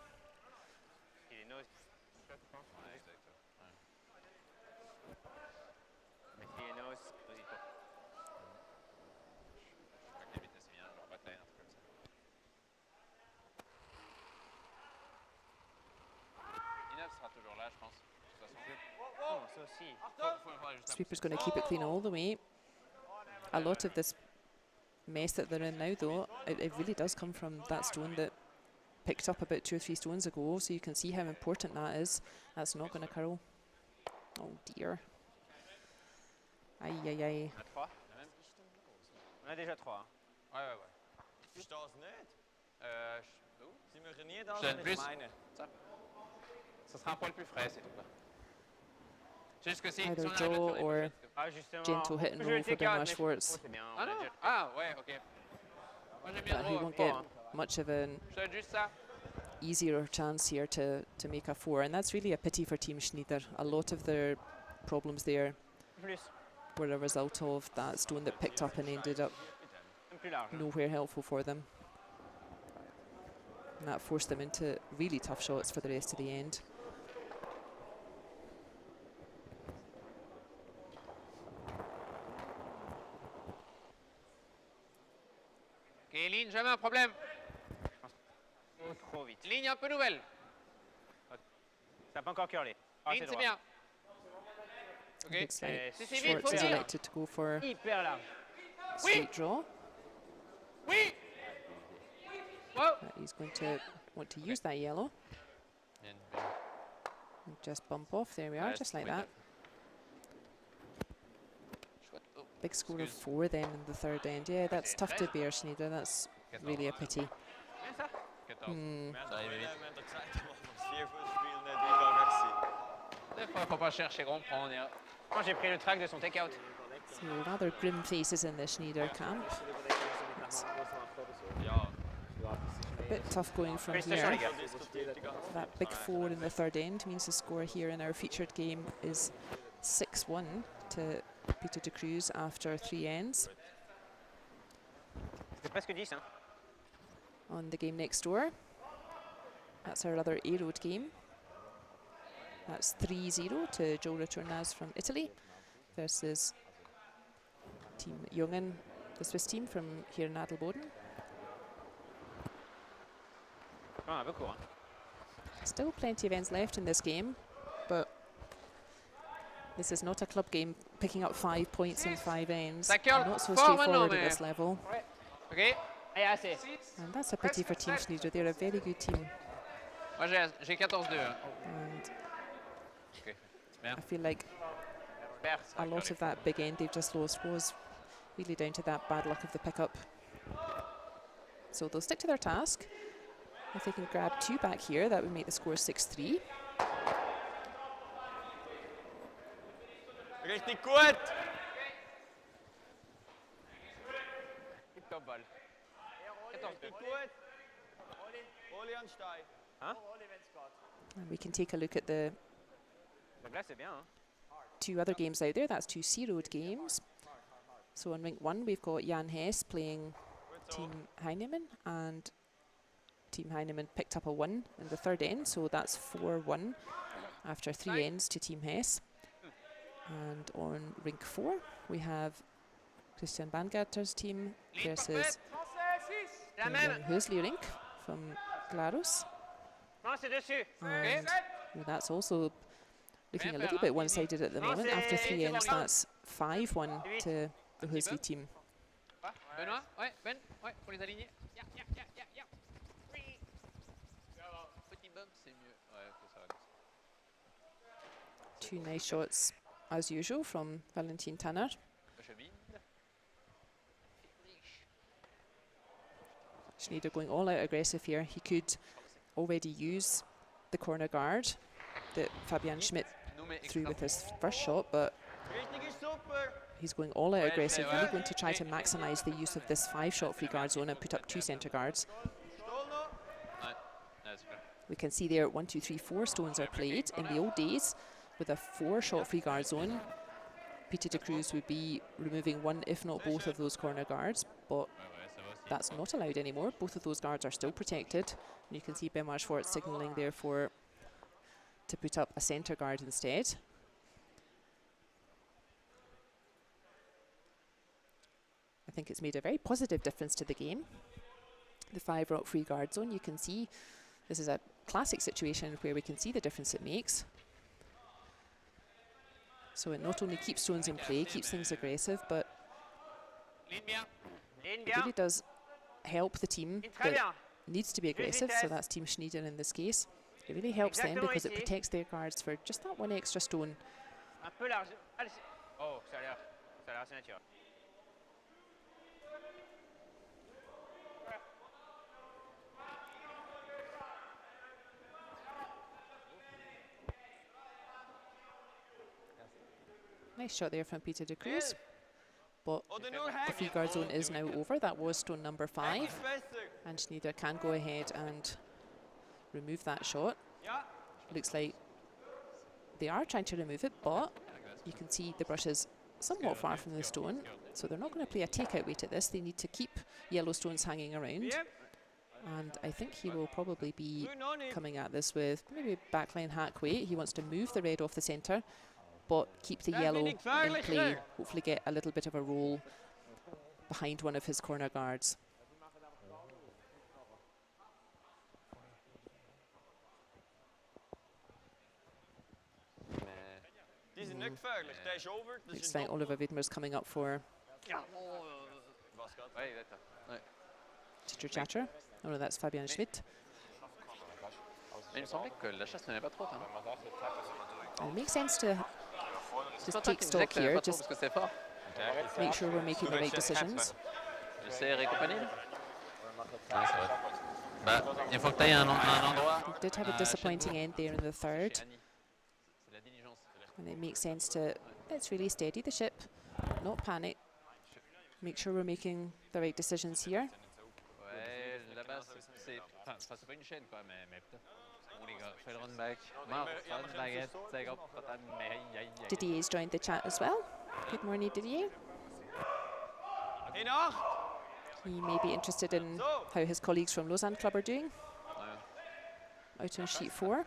D: Sweeper's going to keep it clean all the way. A lot of this mess that they're in now, though, it really does come from that stone that picked up about 2 or 3 stones ago, so you can see how important that is. That's not going to curl. Oh dear. Aïe aïe aïe.
A: On a déjà 3. Ouais. Verstaat het niet? Zien we er niet das,
C: Je donne
A: was ich
C: plus.
A: meine.
C: Ça. Ça sera un poil plus frais, c'est tout. C'est juste que si
D: Either
C: on a
D: draw or
B: Ah, justement.
D: gentle hit and
B: Je
D: roll for
B: le
D: Benoit
B: mais
D: Schwartz.
B: c'est bien.
C: Ah non. Ah ouais, ok. Moi j'aime bien
D: But he
C: draw.
D: won't get much of an
C: Je donne juste ça.
D: easier chance here to make a 4, and that's really a pity for Team Schnider. A lot of their problems there
B: Plus.
D: were a result of that stone that picked up and ended up
B: Plus large.
D: nowhere helpful for them. And that forced them into really tough shots for the rest of the end.
C: Ok, ligne, jamais un problème.
B: Oh, trop vite.
C: Ligne un peu nouvelle.
B: Ça n'a pas encore curlé. Ah,
C: Ligne, c'est
B: droit.
C: bien. Ok.
D: Looks like
C: Si, si, vite,
D: Schwartz
C: faut
D: has
C: venir.
D: elected to go for
B: Hyper large.
D: straight draw.
C: Oui. Wow.
D: He's going to want to use that yellow. And just bump off. There we are, just like that. Big score of 4 then in the third end. Yeah, that's tough to bear, Schnider. That's really a pity.
C: Bien ça. 14.
A: Wir haben
C: Ça arrive vite.
A: in der zweiten Woche vom Vierfußspiel nicht eingegangen gewesen.
C: Des fois, faut pas chercher grand prend, on ira.
B: Moi, j'ai pris le track de son take-out.
D: So rather grim faces in the Schnider camp. It's
A: Ja,
D: a bit tough going from
B: Félicitations, les
D: here.
B: gars.
A: diskutiert die ganze Zeit.
D: That big 4 in the third end means the score here in our featured game is 6-1 to Peter de Cruz after 3 ends.
B: C'est presque 10, hein.
D: On the game next door, that's our other A-Road game. That's 3-0 to Joe Returnaz from Italy versus Team Jungen, the Swiss team from here in Adelboden.
B: Ah, un peu court, hein.
D: Still plenty of ends left in this game, but this is not a club game. Picking up 5 points in 5 ends,
C: Ça curle
D: not so
C: fort
D: straightforward
C: maintenant,
D: at this level.
C: Ok.
B: Allez, assez.
D: And that's a pity for Team Schnider. They're a very good team.
C: Moi j'ai 14-2. Hein.
D: And
C: Ok. Bien.
D: I feel like
C: Super.
D: a lot of that big end they've just lost was really down to that bad luck of the pickup. So they'll stick to their task. If they can grab 2 back here, that would make the score 6-3.
A: Richtig gut!
C: Top balle. 14-2.
A: Richtig gut! Oli an Stein.
D: And we can take a look at the
B: Donc là, c'est bien, hein.
D: 2 other games out there. That's 2 C-Road games. So on rink 1, we've got Jan Hess playing Team Heinimann, and Team Heinimann picked up a 1 in the third end, so that's 4-1 after 3 ends to Team Hess. And on rink 4, we have Christian Bangarter's team versus
C: La
D: the
C: même.
D: young Hösli Rink from Glarus.
B: Non, c'est dessus.
D: And well, that's also looking a little bit one-sided at the moment. After 3 ends, that's 5-1 to the Hösli team.
C: Benoît, ouais, Ben, ouais, pour les aligner. Ya, ya, ya, ya, ya. Oui. Petit bump, c'est mieux. Ouais, ok, ça va.
D: 2 nice shots, as usual, from Valentin Tanner.
C: Chemine.
D: Schnider going all out aggressive here. He could already use the corner guard that Fabian Schmidt threw with his first shot, but
A: Richtig ist super!
D: he's going all out aggressive, really going to try to maximise the use of this 5-shot free guard zone and put up 2 centre guards.
A: Stol noch!
C: Ouais, ouais, super.
D: We can see there 1, 2, 3, 4 stones are played. In the old days, with a 4-shot free guard zone, Peter de Cruz would be removing 1, if not both, of those corner guards, but
C: Ouais, ouais, ça va aussi.
D: that's not allowed anymore. Both of those guards are still protected. And you can see Benoit Schwartz signalling there for to put up a centre guard instead. I think it's made a very positive difference to the game. The 5-rock free guard zone, you can see this is a classic situation where we can see the difference it makes. So it not only keeps stones in play, keeps things aggressive, but
C: Ligne bien.
B: Ligne
D: it
B: bien.
D: really does help the team
B: Ligne très
D: that
B: bien.
D: needs to be aggressive, so that's Team Schnider in this case. It really helps them
B: Exactement
D: because it
B: ici.
D: protects their guards for just that 1 extra stone.
B: Un peu large. Allez, oh, ça a l'air assez naturel.
D: Nice shot there from Peter de Cruz.
A: Yes.
D: But
A: Oder nur
D: the free guard zone is now over. That was stone number 5.
A: besser.
D: And Schnider can go ahead and remove that shot.
A: Ja.
D: Looks like they are trying to remove it, but you can see the brush is somewhat far from the stone, so they're not going to play a takeout weight at this. They need to keep yellow stones hanging around.
A: Yep.
D: And I think he will probably be
A: Doe nog niet.
D: coming at this with maybe backline hack weight. He wants to move the red off the centre, but keep the
A: Dat
D: yellow
A: vind ik
D: in play.
A: veiliger.
D: Hopefully get a little bit of a roll behind one of his corner guards.
A: Die zijn niet gevaarlijk. Die is over. Dus
D: Looks like Oliver Widmer's coming up for
C: Ouais, d'accord. Ouais.
D: Teacher Chatter. Oh no, that's Fabian Schmidt.
C: Mais il me semblait que la chasse n'avait pas trop. Hein.
D: And it makes sense to
C: C'est
D: just
C: pas toi
D: take
C: qui me disais
D: stock
C: que t'avais
D: here,
C: pas trop
D: just
C: parce que c'est fort.
D: make sure we're making the right decisions.
C: Je sais et compagnie. Ah, c'est vrai. Bah, il faut que tu ailles un endroit.
D: He did have a disappointing end there in the third,
C: C'est la diligence.
D: and it makes sense to, let's really steady the ship, not panic, make sure we're making the right decisions here.
C: Ouais, là-bas, c'est pas une chaîne, quoi, mais peut-être. Bon, les gars, fais le run back. Non, fais le baguette, c'est grave, pas mais aïe.
D: Didier's joined the chat as well. Good morning, Didier.
A: In 8.
D: He may be interested in how his colleagues from Lausanne Club are doing. Out on sheet 4.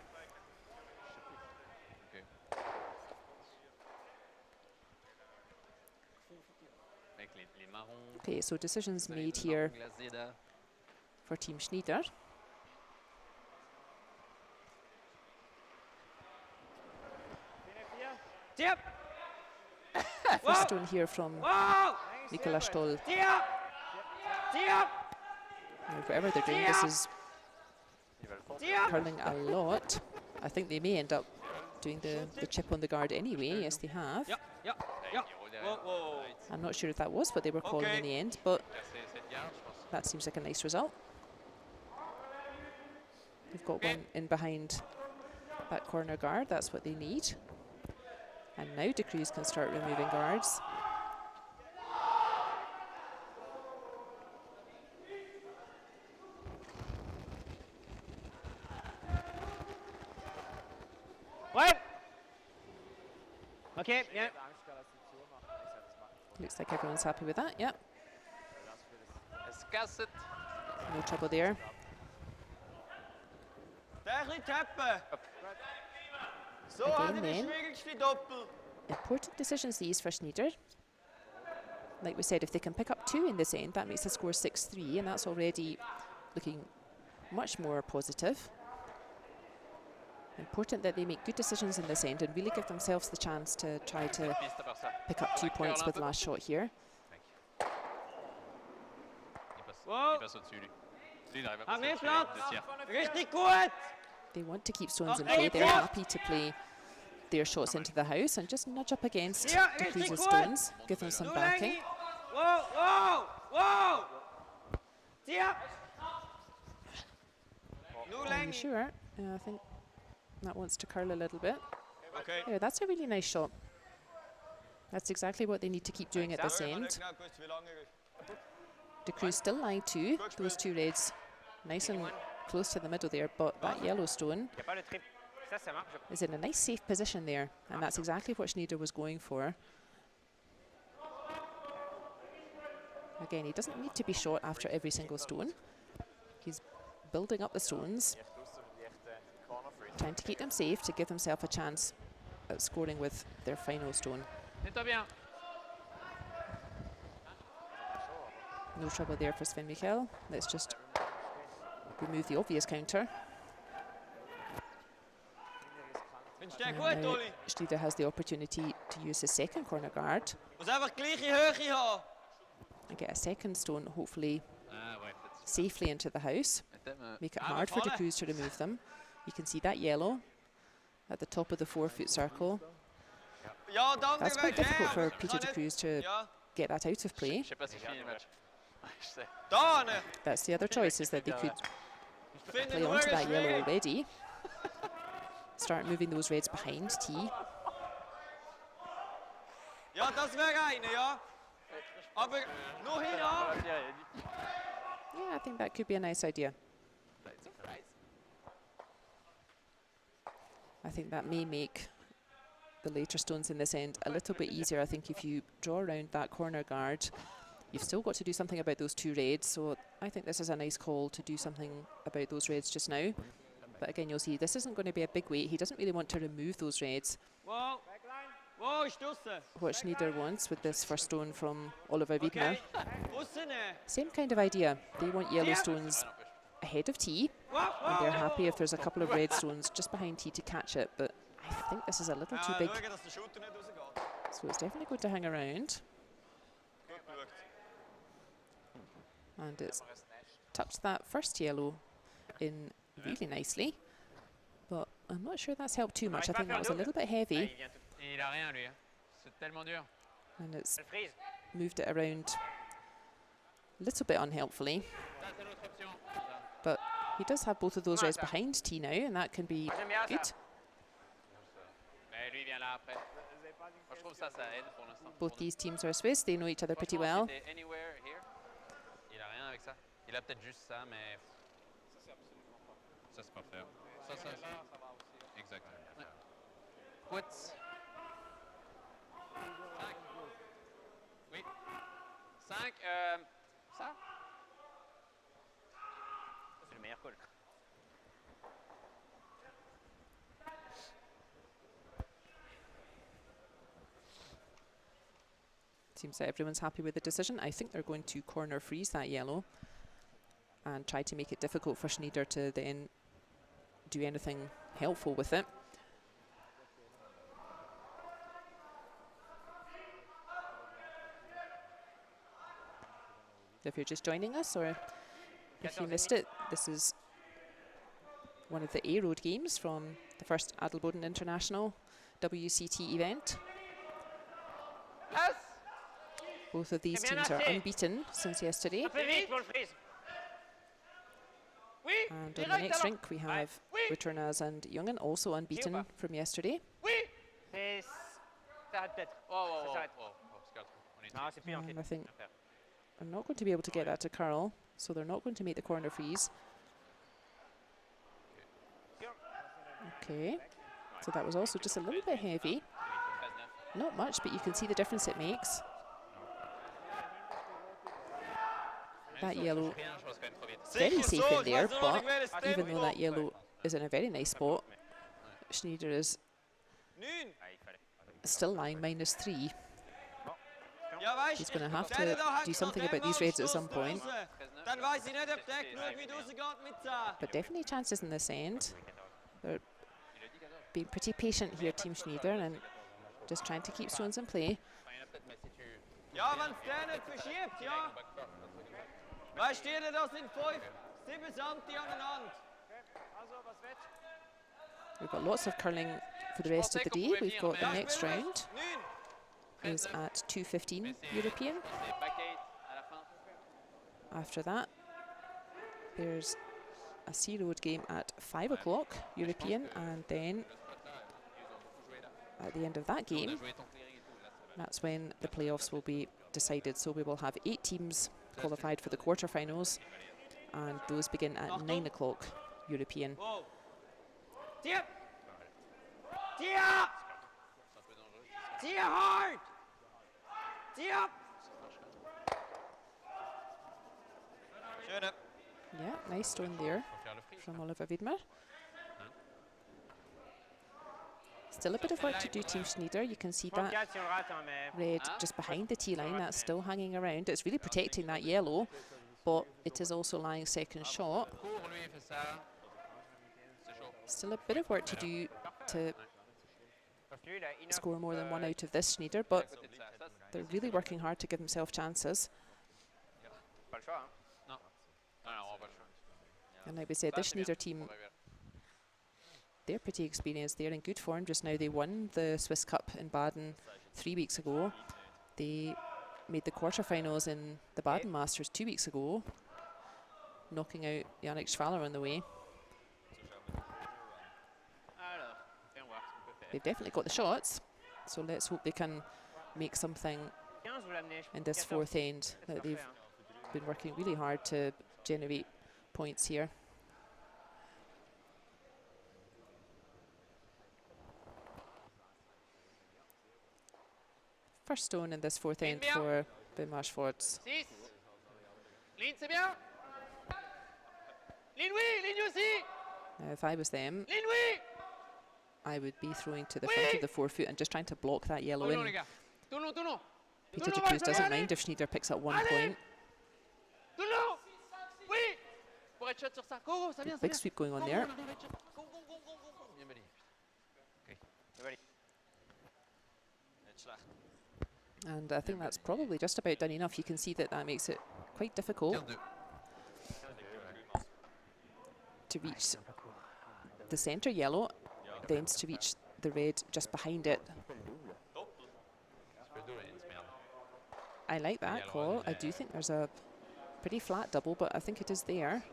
D: Okay, so decisions made here for Team Schnider.
A: Tip.
D: First stone here from
A: Wow.
D: Nicola Stoll.
A: Tip. Tip.
D: Now, whatever they're doing, this is
A: Tip.
D: curling a lot. I think they may end up doing the chip on the guard anyway. Yes, they have.
A: Ja. Ja. Ja. Wow. Wow.
D: I'm not sure if that was what they were calling
A: Okay.
D: in the end, but that seems like a nice result. They've got one in behind that corner guard. That's what they need. And now de Cruz can start removing guards.
B: Ouais. OK, bien.
D: Looks like everyone's happy with that. Yep,
C: Escasse.
D: no trouble there.
A: Daar niet tappen. Zo
D: Again,
A: hadden die
D: then.
A: schwierigste Doppel.
D: Important decisions these for Schnider. Like we said, if they can pick up 2 in this end, that makes the score 6-3, and that's already looking much more positive. Important that they make good decisions in this end and really give themselves the chance to try to pick up 2 points with last shot here.
A: Wow.
C: Il passe au-dessus, lui. Lui, il arrive à
A: Aan
C: passer
A: meer
C: au-dessus,
A: plaats.
C: de tir.
A: Richtig goed.
D: They want to keep stones in play. They're happy to play their shots into the house and just nudge up against
A: Ja,
D: de
A: richtig
D: Cruz's
A: goed.
D: stones, give them some
A: Doe
D: backing.
A: Lenny. Wow. Wow. Wow. Tip. Doe
D: Are you
A: Lenny.
D: sure? I think that wants to curl a little bit.
A: Okay.
D: Yeah, that's a really nice shot. That's exactly what they need to keep doing at this
A: Sorry, maar
D: end.
A: ik nou kust veel langer is.
D: De Cruz still line 2, those 2 reds nice and close to the middle there, but that yellow stone
B: Il n'y a pas de trip. Ça marche.
D: is in a nice safe position there, and that's exactly what Schnider was going for. Again, he doesn't need to be shot after every single stone. He's building up the stones, trying to keep them safe to give himself a chance at scoring with their final stone.
C: Nettoie bien.
D: No trouble there for Sven Michael. Let's just remove the obvious counter.
A: Vind je dat
D: And
A: goed,
D: now
A: Ollie?
D: Schnider has the opportunity to use his second corner guard
A: Moet even gleiche Höhe haben.
D: and get a second stone, hopefully
C: Ah, ouais, peut-être.
D: safely into the house. Make it
A: Ah,
D: hard for de
A: vallen.
D: Cruz to remove them. You can see that yellow at the top of the 4-foot circle.
A: Ja, dan
D: That's quite difficult for Peter de Cruz to
A: Ja.
D: get that out of play.
C: Je sais pas si je finis le match. Je sais.
A: Dan.
D: That's the other choice, is that they could
A: Vind
D: play
A: het
D: onto that
A: erg
D: yellow
A: schwierig.
D: already. Start moving those reds behind T.
A: Ja, das wäre eine, ja. Aber nur hinan.
D: Yeah, I think that could be a nice idea. I think that may make the later stones in this end a little bit easier. I think if you draw around that corner guard, you've still got to do something about those two reds. So I think this is a nice call to do something about those reds just now. But again, you'll see this isn't going to be a big weight. He doesn't really want to remove those reds.
A: Whoa. Whoa, ist draussen.
D: What Schnider wants with this first stone from Oliver Wiedmer.
A: Okay. Draussen.
D: Same kind of idea. They want yellow stones ahead of tee, and they're happy if there's a couple of red stones just behind tee to catch it. But I think this is a little too big, so it's definitely going to hang around. And it's tucked that first yellow in really nicely, but I'm not sure that's helped too much. I think that was a little bit heavy, and it's moved it around a little bit unhelpfully. But he does have both of those reds behind tee now, and that can be good. Both these teams are Swiss, they know each other pretty well.
C: Il a peut-être juste ça, mais ça c'est parfait. Ça, exact. Quits. 5. Oui. 5. Ça. C'est le meilleur call.
D: Seems that everyone's happy with the decision. I think they're going to corner freeze that yellow and try to make it difficult for Schnider to then do anything helpful with it. If you're just joining us, or if you missed it, this is one of the A-Road games from the first Adelboden International WCT event. Both of these teams are unbeaten since yesterday. And on the next rink we have Returners and Jungen, also unbeaten from yesterday. And I think I'm not going to be able to get that to curl, so they're not going to make the corner freeze. Okay, so that was also just a little bit heavy. Not much, but you can see the difference it makes. That yellow, very safe in there, but even though that yellow is in a very nice spot, Schnider is still lying -3. He's going to have to do something about these reds at some point. But definitely chances in this end. They're being pretty patient here, Team Schnider, and just trying to keep stones in play. We've got lots of curling for the rest of the day. We've got the next round is at 2:15 European. After that, there's a Sea Road game at 5 o'clock European, and then at the end of that game, that's when the playoffs will be decided. So we will have 8 teams qualified for the quarterfinals, and those begin at 9 o'clock European.
A: Hard!
D: Yeah, nice stone there from Oliver Wiedmer. Still a bit of work to do, Team Schnider. You can see that red just behind the tee line, that's still hanging around. It's really protecting that yellow, but it is also lying second shot. Still a bit of work to do to score more than 1 out of this, Schnider, but they're really working hard to give themselves chances. And like we said, this Schnider team, they're pretty experienced. They're in good form just now. They won the Swiss Cup in Baden 3 weeks ago. They made the quarterfinals in the Baden Masters 2 weeks ago, knocking out Schwaller on the way. They've definitely got the shots, so let's hope they can make something
B: 15, vous l'amenez.
D: in this fourth end. That they've been working really hard to generate points here. First stone in this fourth end for Benoit Schwartz.
B: 6. Ligne, c'est bien. Ligne, oui. Ligne aussi.
D: Now, if I was them,
B: Ligne, oui.
D: I would be throwing to the front of the forefoot and just trying to block that yellow in.
B: Tout long, tout long.
D: Peter de Cruz doesn't mind if Schnider picks up 1 point.
B: Tout long. Oui. Pour être shot sur ça. Go, ça vient,
D: Big sweep going on there.
B: Go, go, go, go, go.
C: Bien balayé.
D: And I think that's probably just about done enough. You can see that that makes it quite difficult to reach the centre yellow, then to reach the red just behind it. I like that call. I do think there's a pretty flat double, but I think it is there.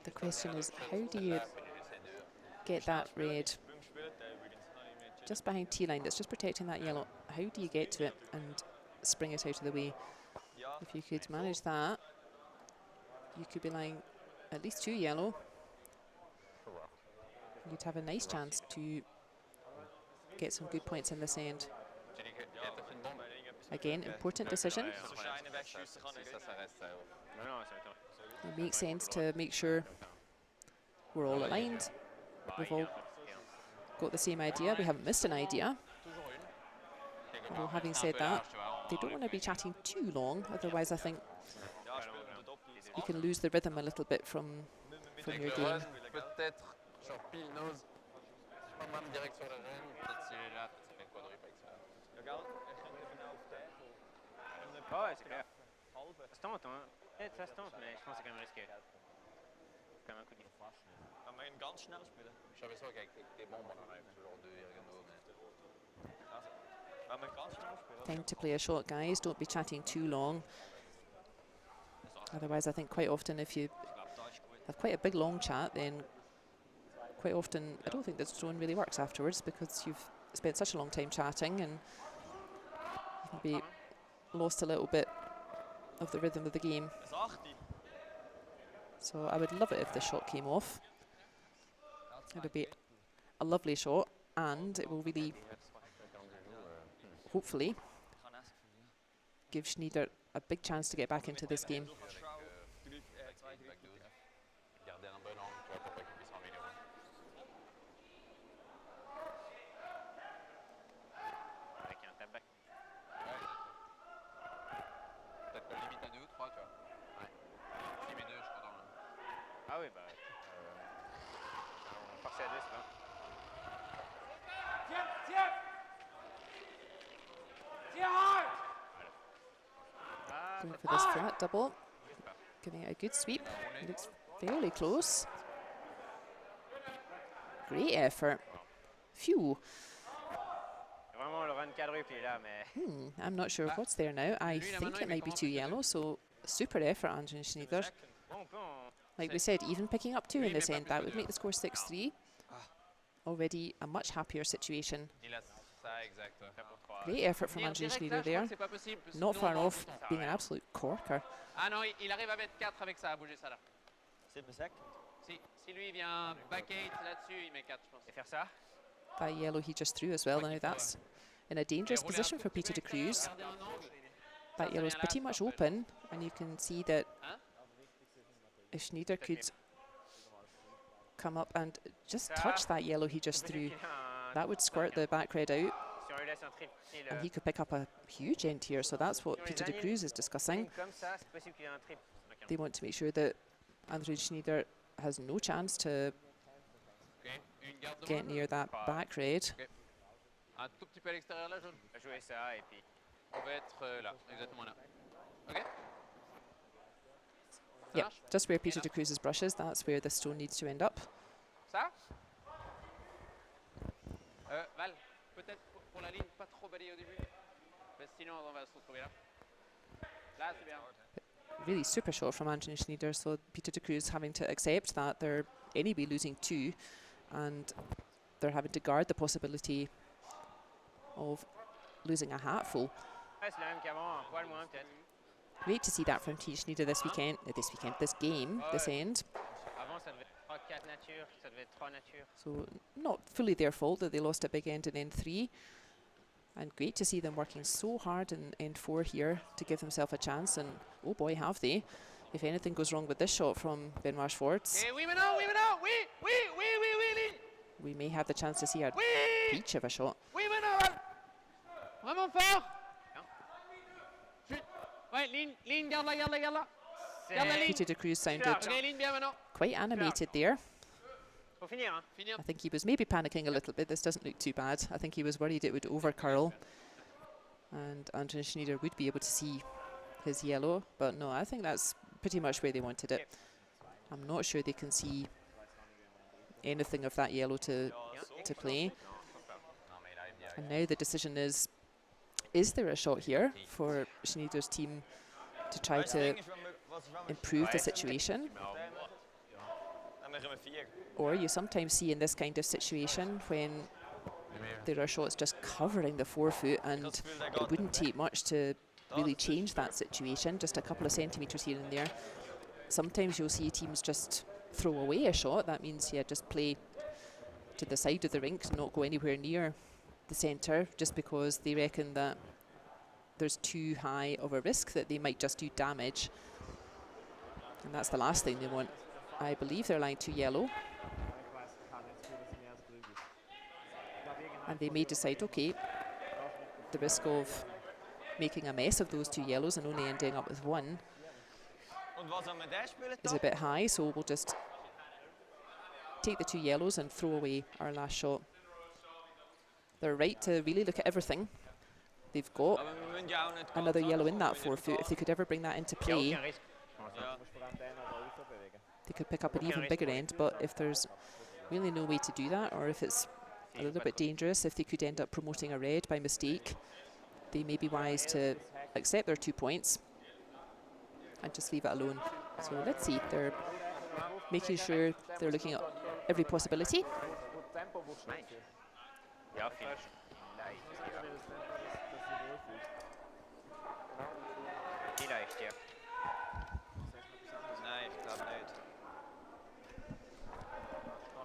D: The question is, how do you get that red just behind T-line that's just protecting that yellow? How do you get to it and spring it out of the way? If you could manage that, you could be lying at least 2 yellow. You'd have a nice chance to get some good points in this end. Again, important decision. It makes sense to make sure we're all aligned. We've all got the same idea. We haven't missed an idea. Although having said that, they don't want to be chatting too long, otherwise I think you can lose the rhythm a little bit from your game.
B: Ouais, c'est clair. Ça se tente, hein. Peut-être ça se tente, mais je pense que c'est quand même risqué. Quand même un coup de
A: Kan man ganz schnell spielen?
C: Ich habe so kijk, des bombes on arrive toujours 2
A: Kan man ganz schnell spielen?
D: Time to play a shot, guys. Don't be chatting too long. Otherwise, I think quite often if you have quite a big long chat, then quite often I don't think the stone really works afterwards because you've spent such a long time chatting and you can be lost a little bit of the rhythm of the game. So I would love it if the shot came off. It would be a lovely shot and it will really, hopefully, give Schnider a big chance to get back into this game.
B: Ah oui, bah. Forcer à 2, c'est bon.
D: Going for this flat double, giving it a good sweep. It looks fairly close. Great effort. Phew.
B: Vraiment le run quadruple là, mais.
D: I'm not sure what's there now. I think it might be 2 yellow, so super effort, Andrew Schnider. Like we said, even picking up 2 in this end, that would make the score 6-3. Already a much happier situation. Great effort from Andrew Schnider there. Not far off being an absolute corker.
C: Ah non, il arrive à mettre 4 avec ça, à bouger ça là.
A: C'est le sec?
C: Si lui vient back 8 là-dessus, il met 4, je pense.
B: Et faire ça.
D: That yellow he just threw as well. Now that's in a dangerous position for Peter de Cruz. That yellow's pretty much open, and you can see that if Schnider could come up and just touch that yellow he just threw, that would squirt the back red out, and he could pick up a huge end here. So that's what Peter de Cruz is discussing. They want to make sure that Andrew Schnider has no chance to get near that back red.
C: Un tout petit peu à l'extérieur là, jaune.
B: Jouer ça et puis.
C: On va être là, exactement là. Ok?
D: Yeah, just where Peter de Cruz's brush is, that's where the stone needs to end up.
C: Ça? Val, peut-être pour la ligne, pas trop balayer au début. Parce que sinon, on va se retrouver là. Là, c'est bien.
D: really super shot from Anthony Schnider, so Peter de Cruz having to accept that they're anyway losing 2, and they're having to guard the possibility of losing a hatful. Great to see that from Team Schnider this game, this end. So not fully their fault that they lost at big end in end 3. And great to see them working so hard in end 4 here to give themselves a chance. And oh boy, have they. If anything goes wrong with this shot from Benoit Schwartz, we may have the chance to see a peach of a shot. Peter de Cruz sounded quite animated there. I think he was maybe panicking a little bit. This doesn't look too bad. I think he was worried it would over-curl and Anthony Schnider would be able to see his yellow, but no, I think that's pretty much where they wanted it. I'm not sure they can see anything of that yellow to play. And now the decision is there a shot here for Schnider's team to try to improve the situation? Or you sometimes see in this kind of situation when there are shots just covering the forefoot, and it wouldn't take much to really change that situation, just a couple of centimetres here and there. Sometimes you'll see teams just throw away a shot. That means, yeah, just play to the side of the rink, not go anywhere near the centre, just because they reckon that there's too high of a risk that they might just do damage. And that's the last thing they want. I believe they're lying to yellow. And they may decide, okay, the risk of making a mess of those 2 yellows and only ending up with 1 is a bit high, so we'll just take the 2 yellows and throw away our last shot. They're right to really look at everything. They've got another yellow in that forefoot. If they could ever bring that into play, they could pick up an even bigger end, but if there's really no way to do that, or if it's a little bit dangerous, if they could end up promoting a red by mistake, they may be wise to accept their 2 points and just leave it alone. So let's see, they're making sure they're looking at every possibility.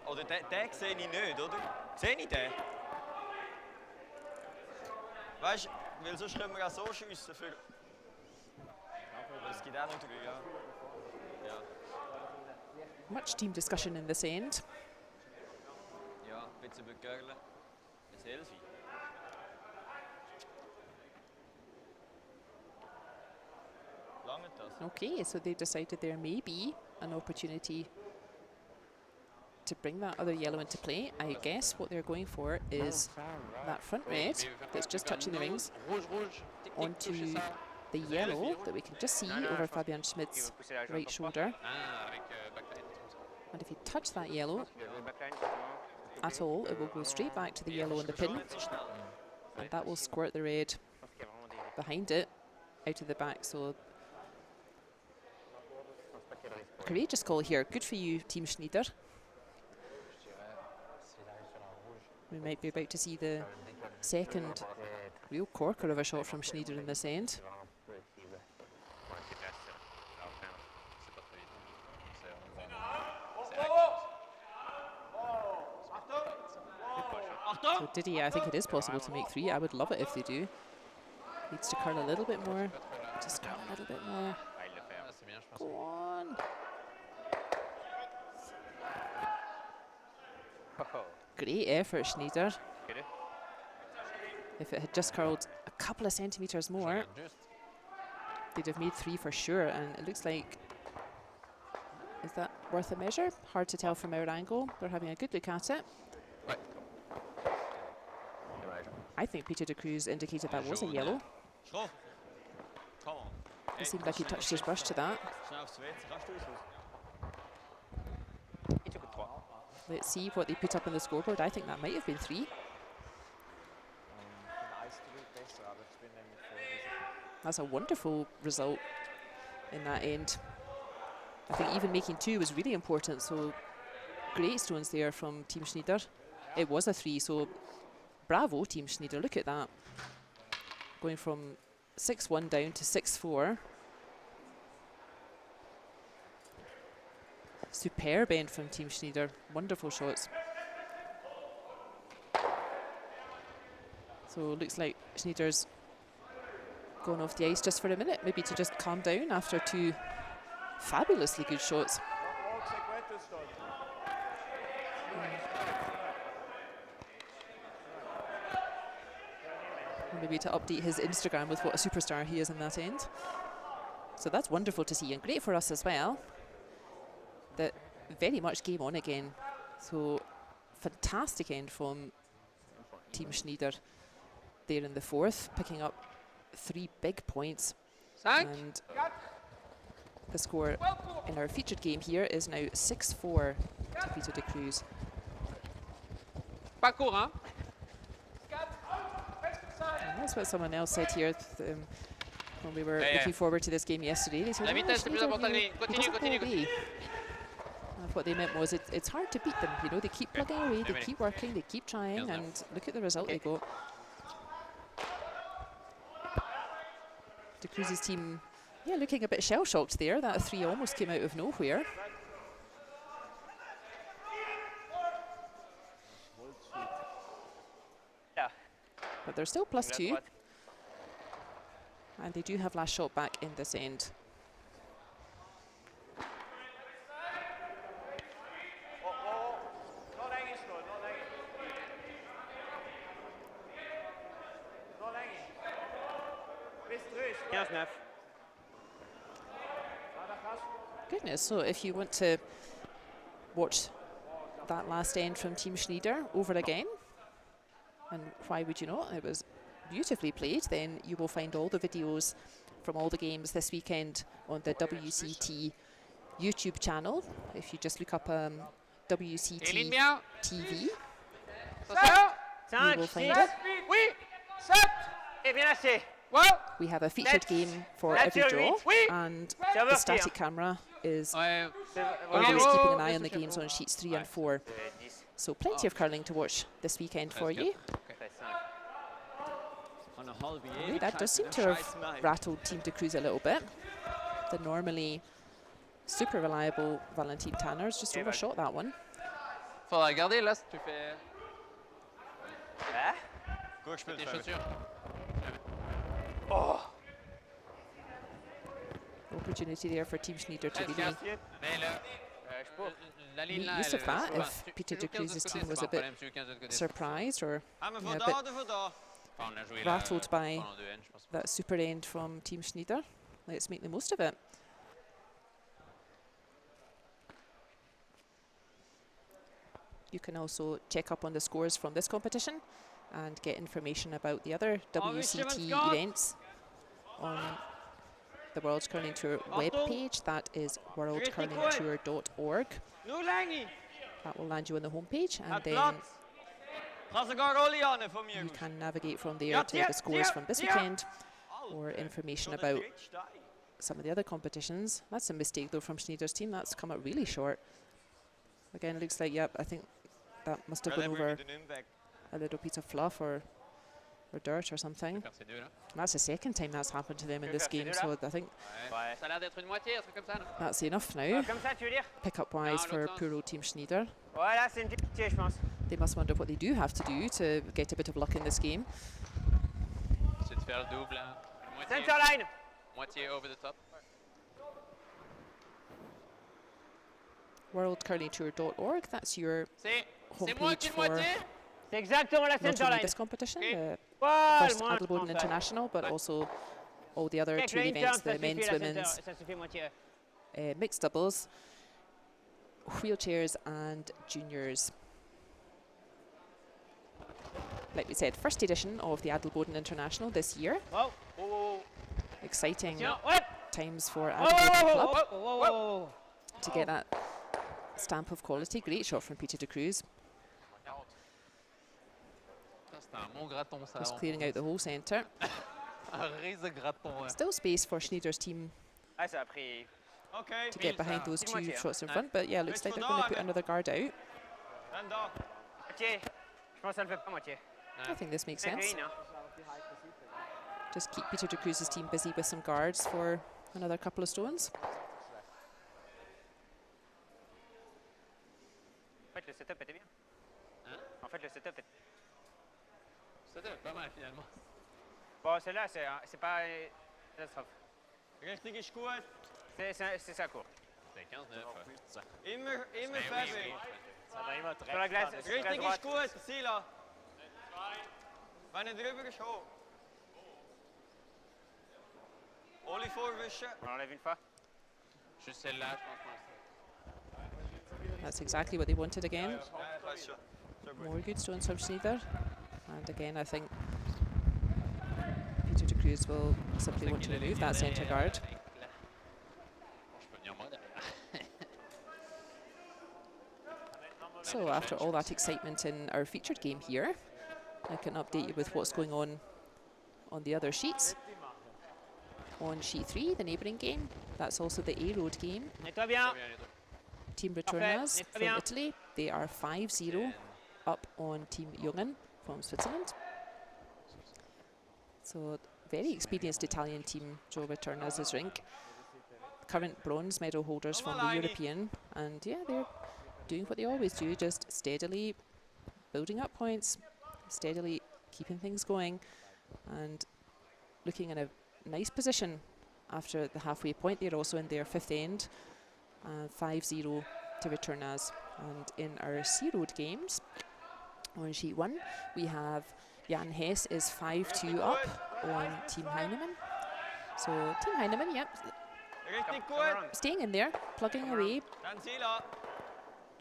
A: Oder den sehe ich nicht, oder? Sehe ich den? Weißt du, weil sonst können wir auch so schiessen für... Das geht auch nicht, ja.
D: Much team discussion in this end.
A: Ja, ein bisschen begörlen. Ein Selfie. Lange das?
D: Okay, so they decided there may be an opportunity to bring that other yellow into play. I guess what they're going for is that front red that's just touching the rings onto the yellow that we can just see over Fabian Schmidt's right shoulder. And if you touch that yellow at all, it will go straight back to the yellow on the pin, and that will squirt the red behind it out of the back. So courageous call here. Good for you, Team Schnider. We might be about to see the second real corker of a shot from Schnider in this end. So Diddy, I think it is possible to make 3. I would love it if they do. Needs to curl a little bit more. Just curl a little bit more. Go on. Great effort, Schnider. If it had just curled a couple of centimetres more, they'd have made 3 for sure. And it looks like, is that worth a measure? Hard to tell from our angle. They're having a good look at it. I think Peter de Cruz indicated that was a yellow. It seemed like he touched his brush to that. Let's see what they put up on the scoreboard. I think that might have been 3. That's a wonderful result. in that end. I think even making 2 was really important, so great stones there from Team Schnider. It was a 3, so bravo Team Schnider, look at that. Going from 6-1 down to 6-4. Superb end from Team Schnider, wonderful shots. So looks like Schnider's gone off the ice just for a minute, maybe to just calm down after 2 fabulously good shots. Maybe to update his Instagram with what a superstar he is in that end. So that's wonderful to see, and great for us as well. That very much game on again. So fantastic end from Team Schnider there in the 4th, picking up 3 big points. And the score in our featured game here is now 6-4 to Peter de Cruz.
B: Pas court, hein?
D: And that's what someone else said here when we were looking forward to this game yesterday. They said,
B: La vitesse, c'est plus important que la ligne. Continue.
D: What they meant was it's hard to beat them. You know, they keep plugging away, they keep working, they keep trying, and look at the result they got. De Cruz's team, yeah, looking a bit shell-shocked there. That 3 almost came out of nowhere. But they're still +2. And they do have last shot back in this end. Goodness, so if you want to watch that last end from Team Schnider over again, and why would you not? It was beautifully played. Then you will find all the videos from all the games this weekend on the WCT YouTube channel. If you just look up WCT TV, you will find it. We have a featured game for every draw, and the static camera is always keeping an eye on the games on sheets 3 and 4. So plenty of curling to watch this weekend for you. Okay, that does seem to have rattled Team de Cruz a little bit. The normally super reliable Valentin Tanner's just overshot that one.
C: Faudra regarder là si tu fais. Tes chaussures.
D: Opportunity there for Team Schnider to really make use of that if Peter de Cruz's team was a bit surprised or a bit rattled by that super end from Team Schnider. Let's make the most of it. You can also check up on the scores from this competition and get information about the other WCT events on the World Curling Tour webpage. That is worldcurlingtour.org. That will land you on the homepage, and then you can navigate from there to the scores from this weekend or information about some of the other competitions. That's a mistake though from Schnider's team. That's come up really short. Again, it looks like, yep, I think that must have gone over a little piece of fluff or dirt or something. That's the second time that's happened to them in this game, so I think that's enough now. Pick-up-wise for poor old Team Schnider. They must wonder what they do have to do to get a bit of luck in this game. Worldcurlingtour.org, that's your homepage for not only this competition, the first Adelboden International, but also all the other tour events, the men's, women's, mixed doubles, wheelchairs and juniors. Like we said, first edition of the Adelboden International this year. Exciting times for Adelboden Club to get that stamp of quality. Great shot from Peter de Cruz. Just clearing out the whole centre. Still space for Schnider's team
B: Ah, ça a pris.
A: Okay,
D: to get behind those two shots in front. But yeah, looks like they're going to put another guard out.
B: Moitié. Je pense que ça le fait pas moitié.
D: I think this makes
B: C'est
D: sense.
B: green, hein.
D: Just keep Peter de Cruz's team busy with some guards for another couple of stones.
B: En fait, le setup était bien.
C: Hein?
B: En fait, le setup est...
C: C'était pas mal finalement.
B: Bon, celle-là, c'est pas... catastrophe.
A: Richtung ist gut.
B: C'est ça court.
C: C'est 15-9. Ça.
A: Immer
C: Ben
A: Fabrik.
C: oui.
E: Ça va immer
B: Sur la glace,
E: direkt.
B: sur la
A: Richtung
B: droite.
A: ist gut, Sila. Wenn er drüber ist, hoch. Oli vorwischen.
B: On l'enlève une fois.
C: Juste celle-là, je pense.
D: That's exactly what they wanted again.
A: Ja, ich weiß schon. So gut.
D: More good stones from Schnider. And again, I think Peter de Cruz will simply want to remove that centre guard.
C: Je peux venir moi derrière.
D: So after all that excitement in our featured game here, I can update you with what's going on the other sheets. On sheet 3, the neighbouring game, that's also the A-Road game.
B: Nettoie bien.
D: Team Returners
B: Parfait,
D: from
B: bien.
D: Italy, they are 5-0 up on Team Jungen from Switzerland. So very experienced Italian team, Joe Returners' rink. Current bronze medal holders from the European, and yeah, they're doing what they always do, just steadily building up points, steadily keeping things going, and looking in a nice position after the halfway point. They're also in their fifth end, 5-0 to Returners. And in our C-Road games, on sheet 1, we have Jan Hess is 5-2 up on Team Heinimann. So Team Heinimann, yep,
A: Richtig gut.
D: staying in there, plugging away,
A: Dann Sila.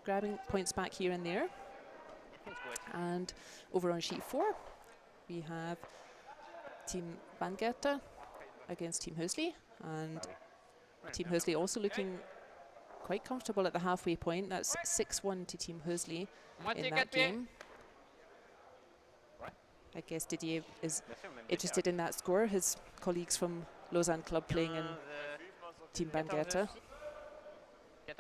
D: grabbing points back here and there. And over on sheet 4, we have Team Bangerter against Team Husley, and Team Husley also looking quite comfortable at the halfway point. That's 6-1 to Team Husley in that game. I guess Didier is interested in that score. His colleagues from Lausanne Club playing in Team Bangerter.
B: 14-4.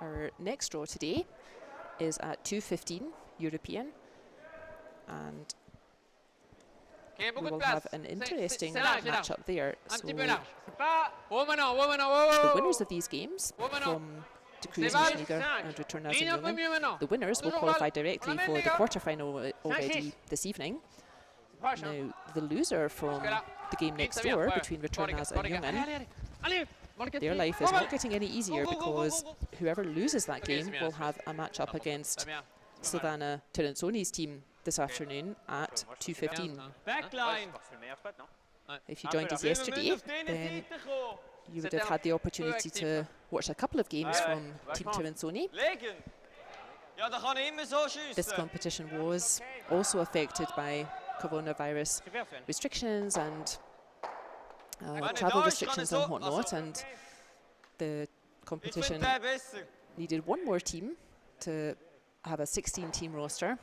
D: Our next draw today is at 2:15 European, and
C: Okay,
D: we
C: beaucoup de
D: will
C: place.
D: have an interesting
C: C'est large, c'est large.
D: match-up there.
C: Un
D: So
C: petit peu large.
B: C'est pas...
C: Oh maintenant, oh maintenant, oh,
D: the
C: oh,
D: winners of these games
C: Oh, maintenant.
D: from de Cruz
C: C'est
D: and
C: val,
D: Schnider
B: 5.
D: and Returners
C: Ligne un
D: and
C: peu
D: Jungen,
C: mieux maintenant.
D: the winners will
C: Toujours
D: qualify
C: val.
D: directly
C: On amène,
D: for
C: les
D: the
C: gars.
D: quarterfinal already
B: 5-6.
D: this evening.
B: Proche, hein.
D: Now, the loser from
C: Jusque-là.
D: the game
C: Ligne,
D: next
C: c'est bien.
D: door
C: Ouais.
D: between
C: Bon, les gars,
D: Returners
C: bon,
D: and
C: les gars.
D: Jungen,
C: Allez, allez, allez. Bon, les gars,
D: their life
C: go,
D: is
C: go.
D: not getting any easier
C: Go, go, go, go,
D: because
C: go, go.
D: whoever loses that
C: Okay,
D: game
C: c'est bien,
D: will
C: c'est
D: have a match-up
C: Très
D: against
C: bien.
D: Silvana Tirenzoni's team this afternoon at
B: Moi, je trouve
D: 2:15.
C: Hein?
A: Backline.
B: C'est le meilleur spot, non?
D: If you
B: Ah,
D: joined
B: voilà.
D: us
A: Wir
D: yesterday,
A: müssen auf deine
D: then
A: Seite kommen.
D: you would have had the opportunity to watch a couple of games
B: Ouais,
D: from
B: ouais,
D: Team
B: vachement.
D: Tirenzoni.
A: Legen. Ja, da kann er immer so
D: This
A: schiessen.
D: competition was also affected by coronavirus
B: Super, Sven.
D: restrictions and
A: Wenn
D: travel
A: er da ist, kann er
D: restrictions
A: so...
D: and whatnot,
A: Also,
D: and the
A: ich
D: competition
A: finde den besser.
D: needed one more team to have a 16-team roster,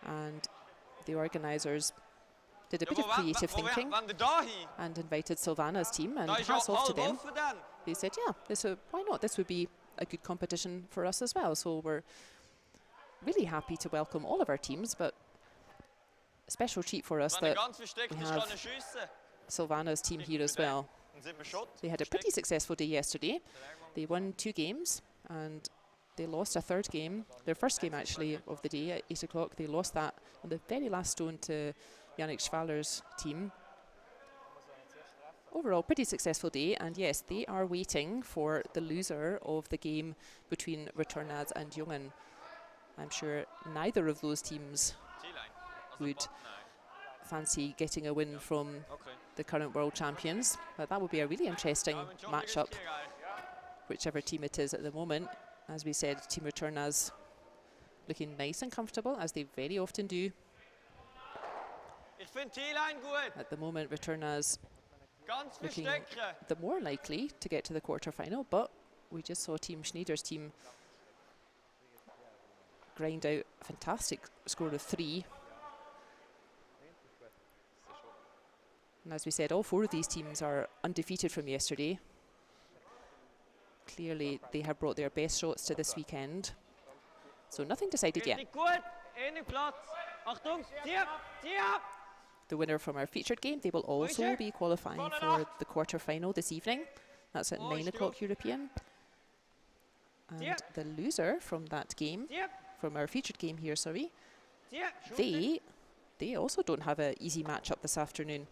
D: and the organisers did a
A: Ja,
D: bit of creative thinking
A: wenn der da hin,
D: and invited Silvana's team, and
A: da ist ja
D: hats off to
A: halb
D: them.
A: offen dann.
D: They said, yeah, why not? This would be a good competition for us as well. So we're really happy to welcome all of our teams, but a special treat for us
A: Wenn er
D: that
A: ganz versteckt
D: we
A: ist,
D: have
A: kann er schiessen.
D: Silvana's team here as well.
A: Dann sind wir Schott.
D: They had a pretty successful day yesterday. They won 2 games and they lost a third game. Their first game actually of the day at 8 o'clock. They lost that on the very last stone to Yannick Schwaller's team. Overall, pretty successful day, and yes, they are waiting for the loser of the game between Returners and Jungen. I'm sure neither of those teams
A: Zielline. Also
D: would
A: Bot- nein.
D: fancy getting a win from
A: Okay.
D: the current world champions, but that would be a really interesting
A: Ja, wenn schon
D: matchup,
A: riskieren eigentlich.
D: whichever team it is at the moment. As we said, Team Returners looking nice and comfortable, as they very often do.
A: Ich finde Zielline gut.
D: At the moment, Returners
A: Ganz
D: looking
A: verstecken.
D: the more likely to get to the quarter-final, but we just saw Team Schnider's team grind out a fantastic score of 3. And as we said, all 4 of these teams are undefeated from yesterday. Clearly, they have brought their best shots to this weekend. So nothing decided yet. The winner from our featured game, they will also be qualifying for the quarter-final this evening. That's at 9 o'clock European. And the loser from that game, from our featured game here, sorry, they also don't have an easy matchup this afternoon.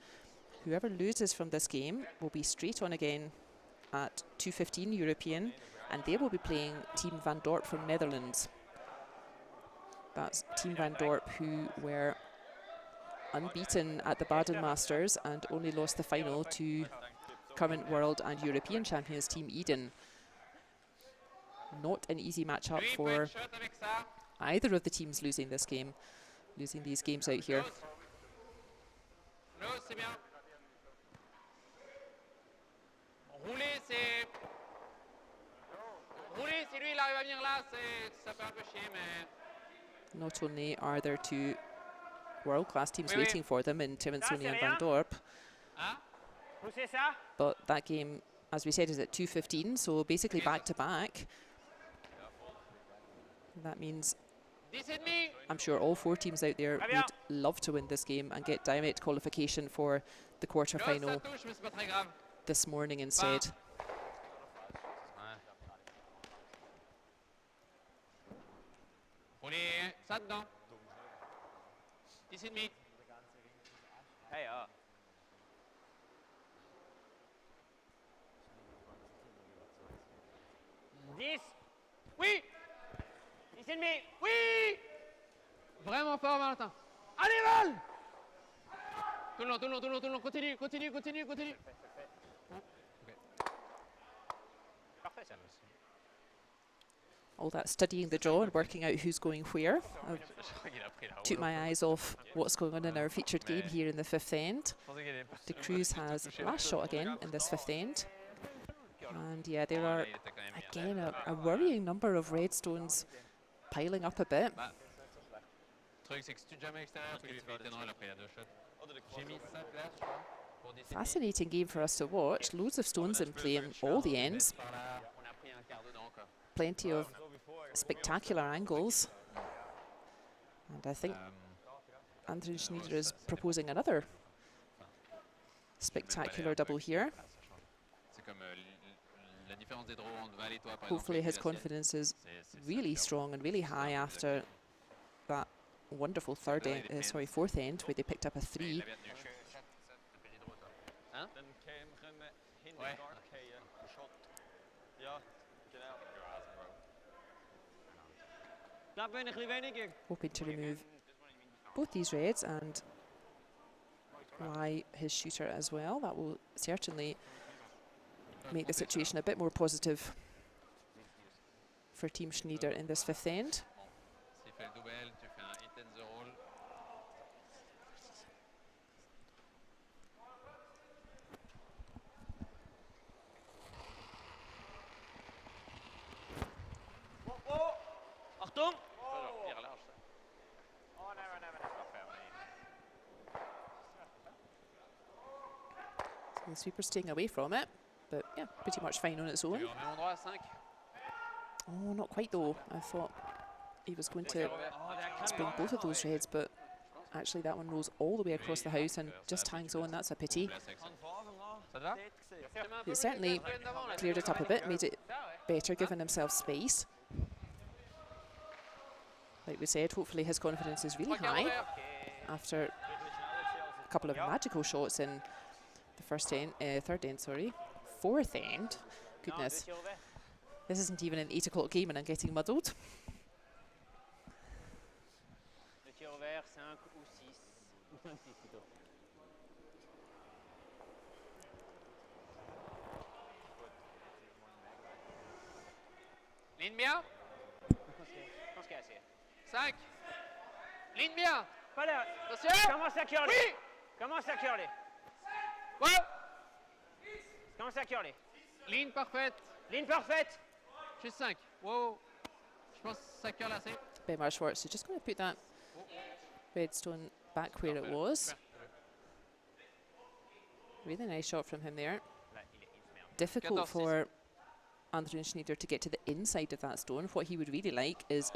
D: Whoever loses from this game will be straight on again at 2:15 European, and they will be playing Team Van Dorp from Netherlands. That's Team Van Dorp, who were unbeaten at the Baden Masters and only lost the final to current world and European champions Team Eden. Not an easy matchup for either of the teams losing this game, losing these games out here. Not only are there 2 world-class teams waiting for them in Timmensoni and Van Dorp, but that game, as we said, is at 2:15, so basically back-to-back. That means I'm sure all 4 teams out there would love to win this game and get direct qualification for the quarter-final this morning instead.
B: Oui. 10,5. Oui. Vraiment fort, Valentin. Allez, Val. Tout le long, tout le long, tout le long, tout le long. Continue, continue, continue, continue. Parfait, ça.
D: All that studying the draw and working out who's going where. I took my eyes off what's going on in our featured game here in the 5th end. The Cruz has last shot again in this 5th end. And yeah, there are, again, a worrying number of red stones piling up a bit. Fascinating game for us to watch. Loads of stones in play in all the ends. Plenty of spectacular angles. And I think Anthony Schnider is proposing another spectacular double here. Hopefully his confidence is really strong and really high after that wonderful 4th end where they picked up a 3. Hoping to remove both these reds and his shooter as well. That will certainly make the situation a bit more positive for Team Schnider in this 5th end.
A: Achtung!
D: So the sweeper staying away from it, but yeah, pretty much fine on its own. Oh, not quite though. I thought he was going to spring both of those reds, but actually that one rolls all the way across the house and just hangs on. That's a pity. It certainly cleared it up a bit, made it better, giving himself space. Like we said, hopefully his confidence is really high after a couple of magical shots in the 3rd end, sorry. 4th end. Goodness. This isn't even an 8 o'clock game and I'm getting muddled.
B: Ligne bien. 5. Ligne bien. Attention.
A: Commence à curler.
B: Oui.
A: Commence à curler.
B: Ouais.
A: Commence à curler.
B: Ligne parfaite.
A: Ligne parfaite.
B: Juste 5. Wow. Je pense que ça curle assez.
D: Bemar Schwartz, so just going to put that red stone back where it was. Really nice shot from him there. Difficult for Andrew Schnider to get to the inside of that stone. What he would really like is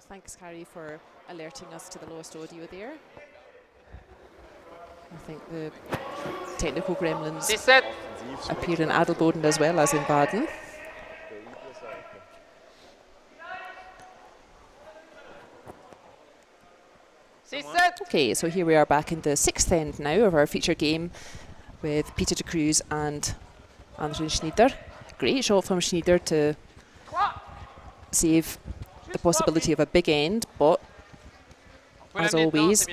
D: thanks, Carrie, for alerting us to the lowest audio there. I think the technical gremlins appear in Adelboden as well as in Baden. Okay, so here we are back in the sixth end now of our feature game with Peter de Cruz and Andrew Schnider. Great shot from Schnider to save the possibility of a big end, but as always,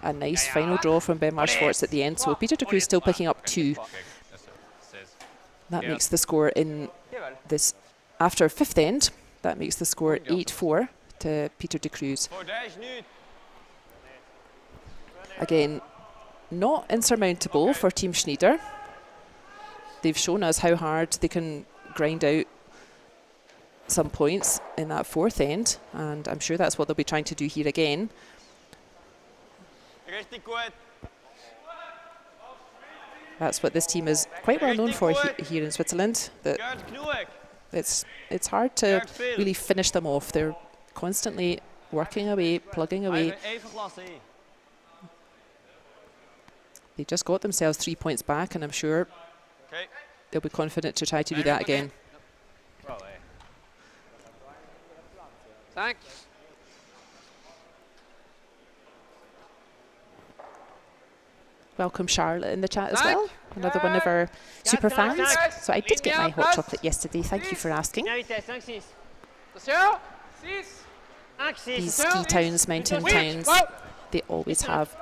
D: a nice final draw from Benoit Schwartz at the end. So Peter de Cruz still picking up 2. That makes the score in this, after fifth end, that makes the score 8-4 to Peter de Cruz. Again, not insurmountable for Team Schnider. They've shown us how hard they can grind out some points in that fourth end, and I'm sure that's what they'll be trying to do here again. That's what this team is quite well known for here in Switzerland, that it's hard to really finish them off. They're constantly working away, plugging away. They just got themselves 3 points back, and I'm sure they'll be confident to try to do that again. Welcome Charlotte in the chat as well, another one of our super fans. So I did get my hot chocolate yesterday, thank you for asking. These ski towns, mountain towns, they always have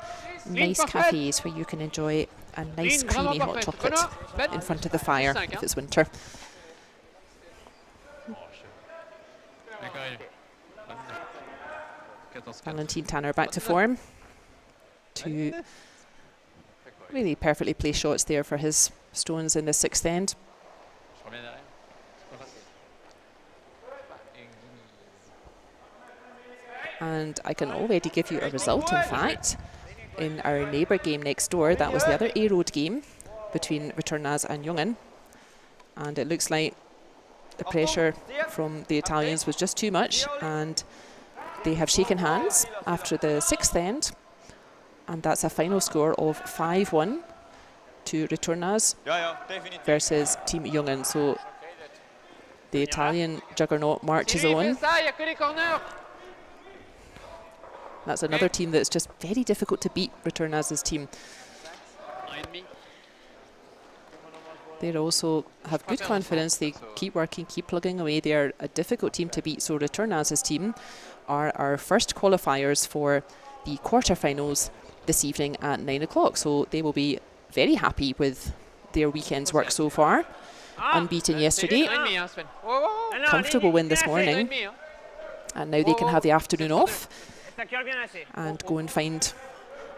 D: nice cafes where you can enjoy a nice creamy hot chocolate in front of the fire if it's winter. Valentin Tanner back to form. Two really perfectly placed shots there for his stones in the sixth end. And I can already give you a result, in fact. In our neighbour game next door, that was the other A-Road game between Returnaz and Jungen. And it looks like the pressure from the Italians was just too much, and they have shaken hands after the sixth end. And that's a final score of 5-1 to Returnaz versus Team Jungen. So the Italian juggernaut marches on. That's another team that's just very difficult to beat, Returnaz's team. They also have good confidence. They keep working, keep plugging away. They are a difficult team to beat. So Returnaz's team are our first qualifiers for the quarterfinals this evening at 9 o'clock. So they will be very happy with their weekend's work so far. Unbeaten yesterday, comfortable win this morning, and now they can have the afternoon off and go and find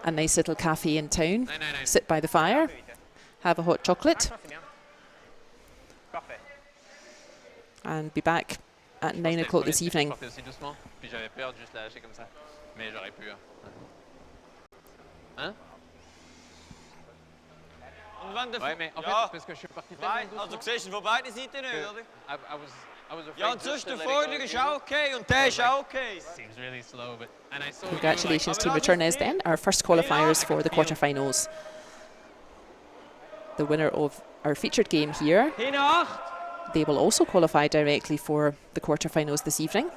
D: a nice little cafe in town, sit by the fire, have a hot chocolate, and be back at 9 o'clock this evening.
C: Ouais, mais en fait, parce que je suis parti tellement
A: Also siehst du von beiden Seiten nicht, oder?
C: I was afraid
A: Ja, und sonst der Vordere ist auch okay und der ist auch okay.
C: Seems really slow, but and I saw
D: Congratulations Team Returnaz then, our first qualifiers for the quarterfinals. The winner of our featured game here, they will also qualify directly for the quarterfinals this evening.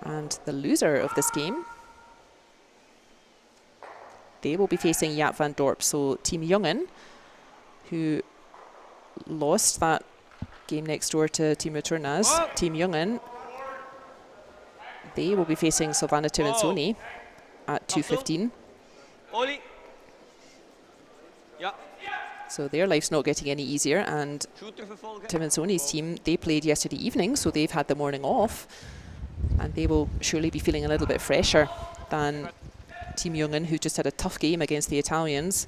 D: And the loser of this game, they will be facing Jaap van Dorp. So Team Jungen, who lost that game next door to Team Returnaz, Team Jungen, they will be facing Silvana Timansoni at 2:15. So their life's not getting any easier, and Timansoni's team, they played yesterday evening, so they've had the morning off, and they will surely be feeling a little bit fresher than Team Jungen, who just had a tough game against the Italians.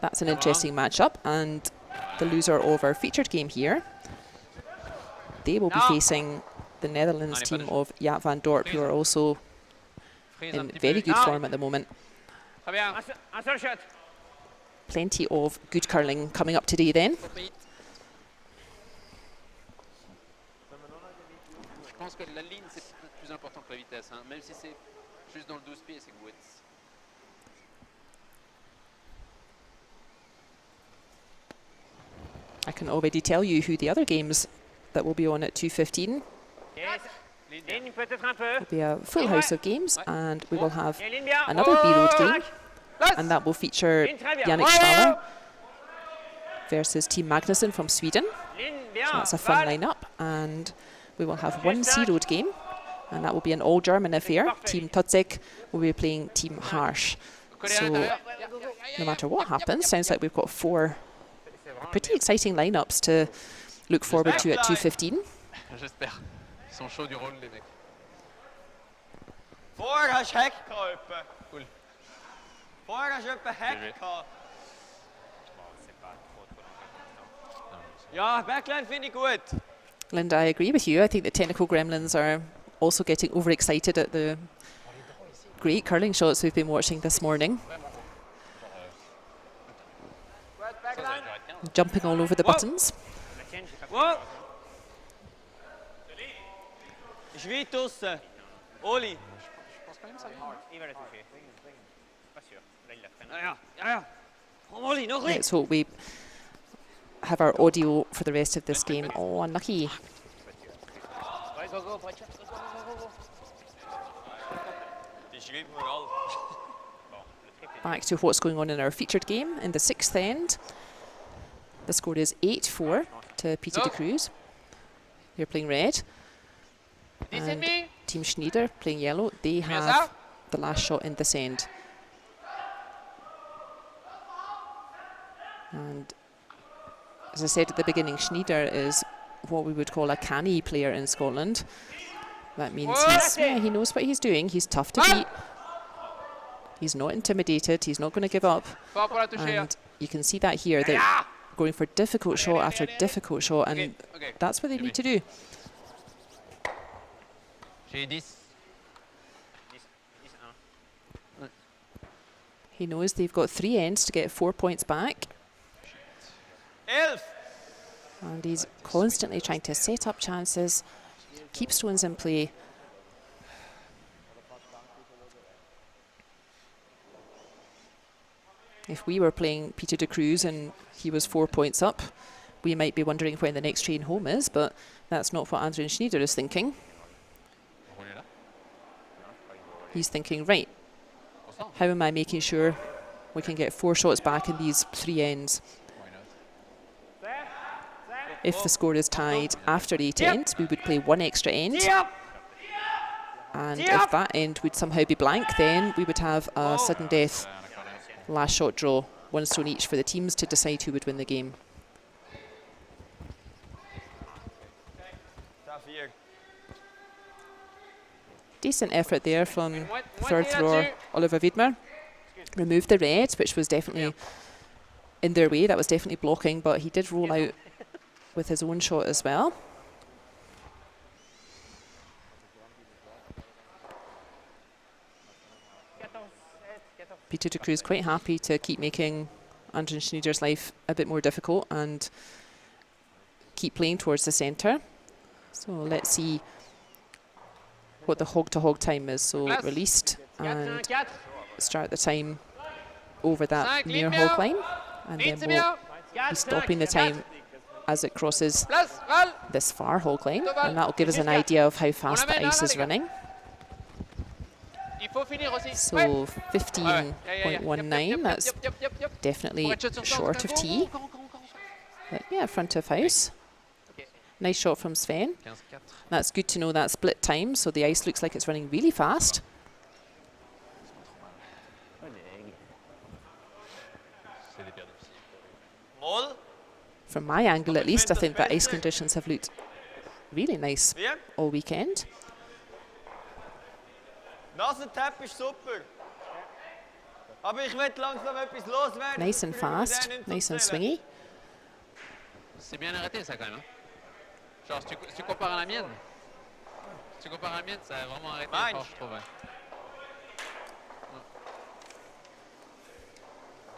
D: That's an interesting matchup, and the loser of our featured game here, they will be facing the Netherlands team of Jaap van Dorp, who are also in very good form at the moment. Plenty of good curling coming up today then.
C: Je pense que la ligne c'est plus important que la vitesse, hein. Même si c'est juste dans le 12 pieds, c'est good.
D: I can already tell you who the other games that will be on at 2:15. It'll be a full house of games, and we will have another B-Road game, and that will feature Yannick Schwaller versus Team Magnusson from Sweden. So that's a fun lineup, and we will have one C-Road game, and that will be an all-German affair. Team Totzek will be playing Team Harsh. So no matter what happens, sounds like we've got four pretty exciting lineups to look forward to at 2:15.
C: J'espère. Ils sont chauds du rôle, les mecs.
A: Vorher hast du Heck gehabt.
C: Cool.
A: Vorher hast du etwa Heck gehabt. Ja, Backline finde ich gut.
D: Linda, I agree with you. I think the technical gremlins are also getting overexcited at the great curling shots we've been watching this morning. Jumping all over the buttons.
A: Wow. Ist weit draussen. Oli. Ja. Komm, Oli, noch ein bisschen.
D: Let's hope we have our audio for the rest of this game. Oh, unlucky. Back to what's going on in our featured game in the 6th end. The score is 8-4 to Peter de Cruz. They're playing red. And Team Schnider playing yellow. They have the last shot in this end. And as I said at the beginning, Schnider is what we would call a canny player in Scotland. That means he knows what he's doing. He's tough to beat. He's not intimidated. He's not going to give up. And you can see that here. They're going for difficult shot after difficult shot, and that's what they need to do. He knows they've got 3 ends to get 4 points back. And he's constantly trying to set up chances, keep stones in play. If we were playing Peter de Cruz and he was 4 points up, we might be wondering when the next train home is, but that's not what Andrew Schnider is thinking. He's thinking, right, how am I making sure we can get 4 shots back in these 3 ends? If the score is tied after 8 ends, we would play 1 extra end. And if that end would somehow be blank, then we would have a sudden death last shot draw, 1 stone each for the teams to decide who would win the game. Decent effort there from third thrower Oliver Wiedmer. Removed the red, which was definitely in their way. That was definitely blocking, but he did roll out with his own shot as well. Peter de Cruz quite happy to keep making Andrew Schnider's life a bit more difficult and keep playing towards the centre. So let's see what the hog-to-hog time is. So released and start the time over that near hog line, and then we'll be stopping the time as it crosses this far hog line, and that'll give us an idea of how fast the ice is running. So 15.19, that's definitely short of tee. But yeah, front of house. Nice shot from Sven. That's good to know that split time, so the ice looks like it's running really fast. From my angle at least, I think that ice conditions have looked really nice all weekend. Nice and fast, nice and swingy.
C: C'est bien arrêté ça quand même. Genre si tu compares à la mienne, ça a vraiment arrêté fort, je trouve.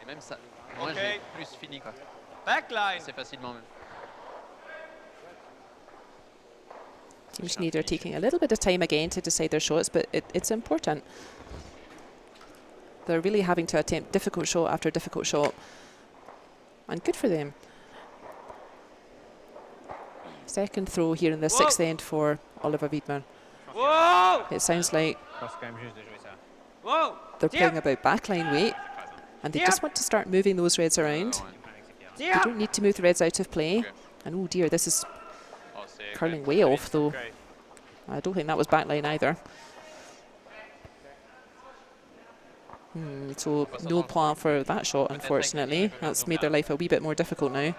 C: Et même ça, moi j'ai plus fini quoi.
A: Backline.
C: C'est facilement même.
D: Team Schnider taking a little bit of time again to decide their shots, but it's important. They're really having to attempt difficult shot after difficult shot, and good for them. Second throw here in the 6th end for Oliver Wiedmer. It sounds like they're playing about backline weight, and they just want to start moving those reds around. You don't need to move the reds out of play. And oh dear, this is curling way off though. I don't think that was backline either. So no plan for that shot, unfortunately. That's made their life a wee bit more difficult now.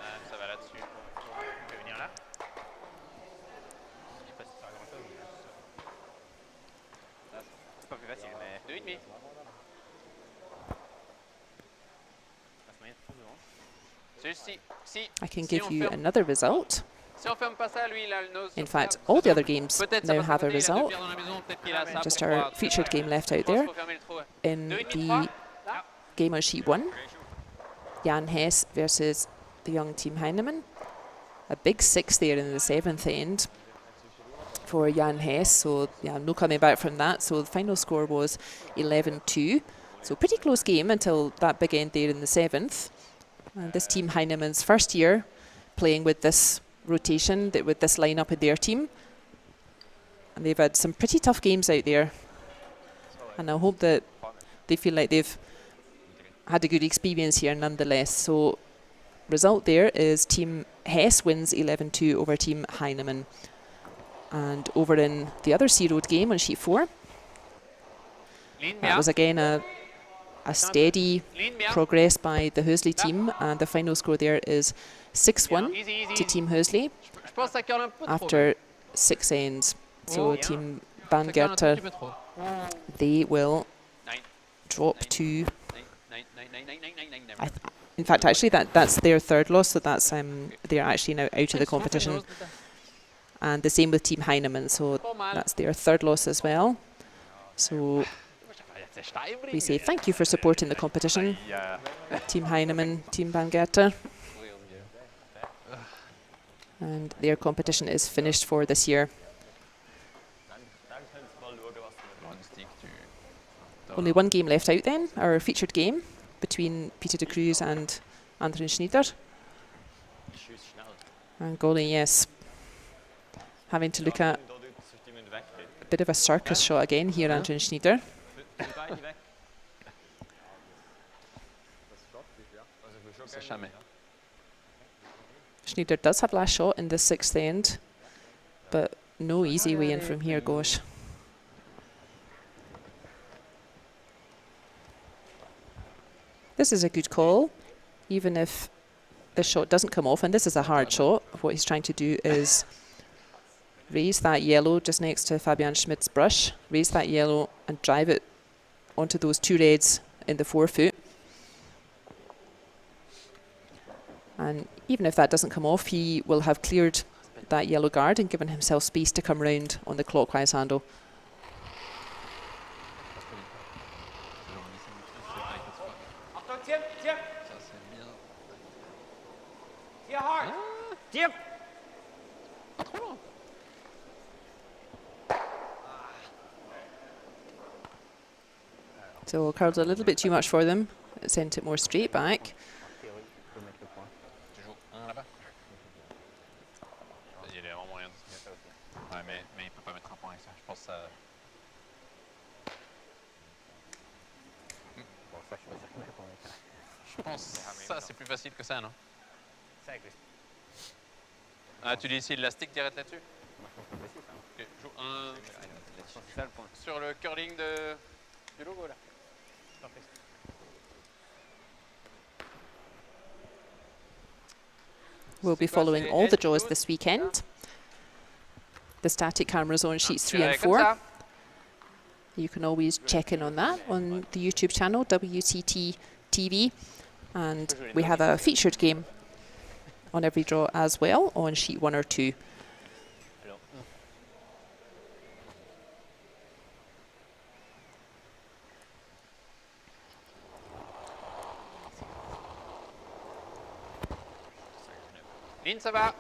D: I can give you another result.
C: Si on ferme pas ça, lui, il a le nose
D: In
C: sur
D: fact,
C: table.
D: all the other games
C: Peut-être ça
D: now
C: va
D: have a
C: s'arrêter, il a deux
D: result.
C: pierres dans la maison, peut-être qu'il a ça
D: Just
C: pour
D: our
C: pouvoir
D: featured game left out
C: je pense
D: there.
C: faut fermer le trou, ouais.
D: In
C: 2,5,
D: the game on sheet 1, Jan Hess versus the young team Heinimann. A big 6 there in the 7th end for Jan Hess, so yeah, no coming back from that. So the final score was 11-2. So pretty close game until that big end there in the 7th. And this team Heinemann's first year playing with this rotation, with this lineup in their team. And they've had some pretty tough games out there. And I hope that they feel like they've had a good experience here nonetheless. So result there is Team Hess wins 11-2 over Team Heinimann. And over in the other C Road game on sheet 4, that was again a steady progress by the Hursley team, and the final score there is 6-1 to Team Hursley after 6 ends. So Team Bangerter, they will drop to, in fact actually that's their third loss, so that's they're actually now out of the competition. And the same with Team Heinimann, so that's their third loss as well. So we say thank you for supporting the competition, Team Heinimann, Team Bangerter. And their competition is finished for this year. Only one game left out then, our featured game between Peter de Cruz and André Schnider. And goalie, yes, having to look at a bit of a circus shot again here, André Schnider. Schnider does have last shot in the 6th end, but no easy way in from here, gosh. This is a good call, even if the shot doesn't come off, and this is a hard shot. What he's trying to do is raise that yellow just next to Fabian Schmidt's brush, raise that yellow and drive it onto those 2 reds in the 4-foot. And even if that doesn't come off, he will have cleared that yellow guard and given himself space to come round on the clockwise handle. So curled a little bit too much for them. It sent it more straight back.
C: Je pense ça c'est plus facile que ça, non? Ah, tu dis ici l'élastique direct là-dessus? Okay, joue un sur le curling du logo là.
D: We'll be following all the draws this weekend. The static cameras on sheets 3 and 4. You can always check in on that on the YouTube channel, WCT TV. And we have a featured game on every draw as well on sheet 1 or 2.
C: Ligne, ça va.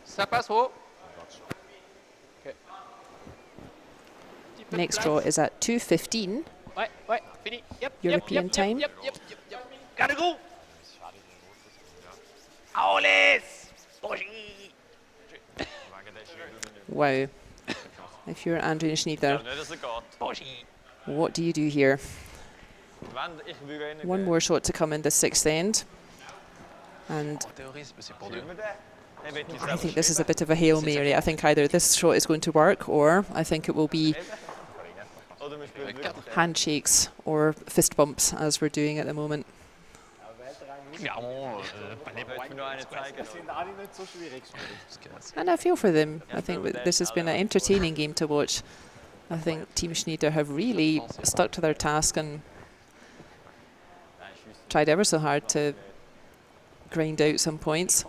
C: Ça passe haut. Okay.
D: Next draw is at 2:15
C: Ouais, fini. Yep,
D: European time.
C: Yep. Gotta go. Aules.
D: Wow. If you're André Schnider, what do you do here? One more shot to come in the 6th end. And I think this is a bit of a Hail Mary. I think either this shot is going to work, or I think it will be handshakes or fist bumps, as we're doing at the moment. And I feel for them. I think this has been an entertaining game to watch. I think Team Schnider have really stuck to their task and tried ever so hard to grind out some points.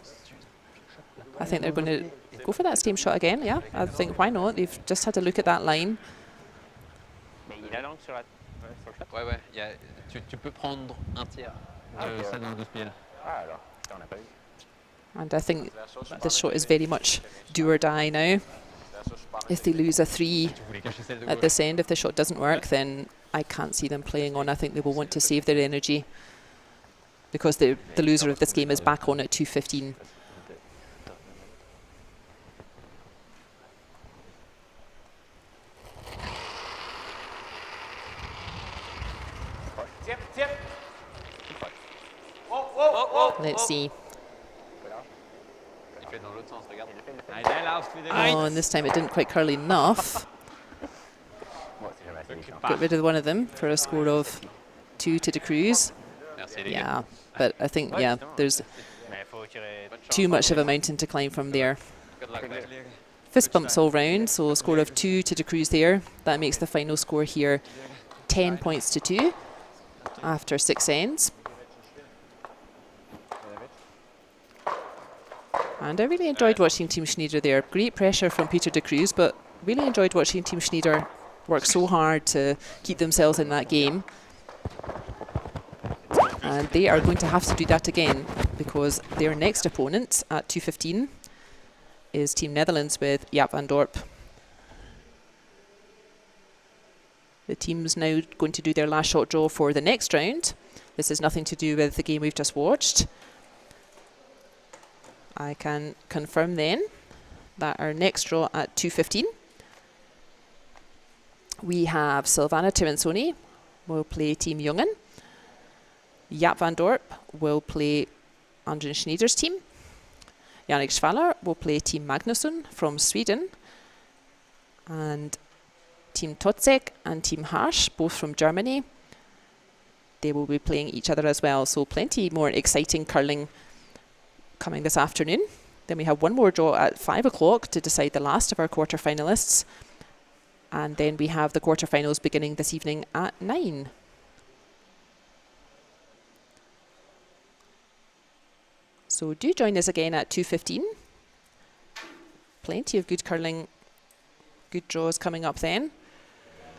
D: I think they're going to go for that steam shot again, yeah. I think, why not? They've just had a look at that line.
C: Ouais, ouais, tu peux prendre un tiers de celle dans 12 pieds.
D: And I think this shot is very much do or die now. If they lose a 3 at this end, if the shot doesn't work, then I can't see them playing on. I think they will want to save their energy because the loser of this game is back on at 2:15. Let's see. Oh, and this time it didn't quite curl enough. Got rid of one of them for a score of 2 to the Cruz. Yeah, but I think, yeah, there's too much of a mountain to climb from there. Fist bumps all round, so a score of 2 to the Cruz there. That makes the final score here 10 points to 2 after 6 ends. And I really enjoyed watching Team Schnider there. Great pressure from Peter de Cruz, but really enjoyed watching Team Schnider work so hard to keep themselves in that game. And they are going to have to do that again because their next opponent at 2:15 is Team Netherlands with Jaap van Dorp. The team's now going to do their last shot draw for the next round. This has nothing to do with the game we've just watched. I can confirm then that our next draw at 2:15, we have Silvana Tirensoni will play Team Jungen. Jaap van Dorp will play Andrin Schnider's team. Jannik Schwaller will play Team Magnusson from Sweden. And Team Totzek and Team Harsch, both from Germany, they will be playing each other as well. So plenty more exciting curling coming this afternoon. Then we have one more draw at 5 o'clock to decide the last of our quarterfinalists. And then we have the quarterfinals beginning this evening at 9. So do join us again at 2:15. Plenty of good curling, good draws coming up then.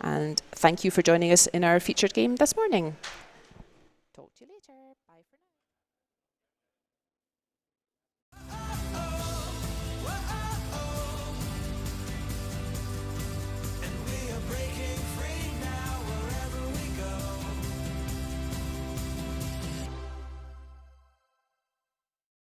D: And thank you for joining us in our featured game this morning. Talk to you later. Bye for now.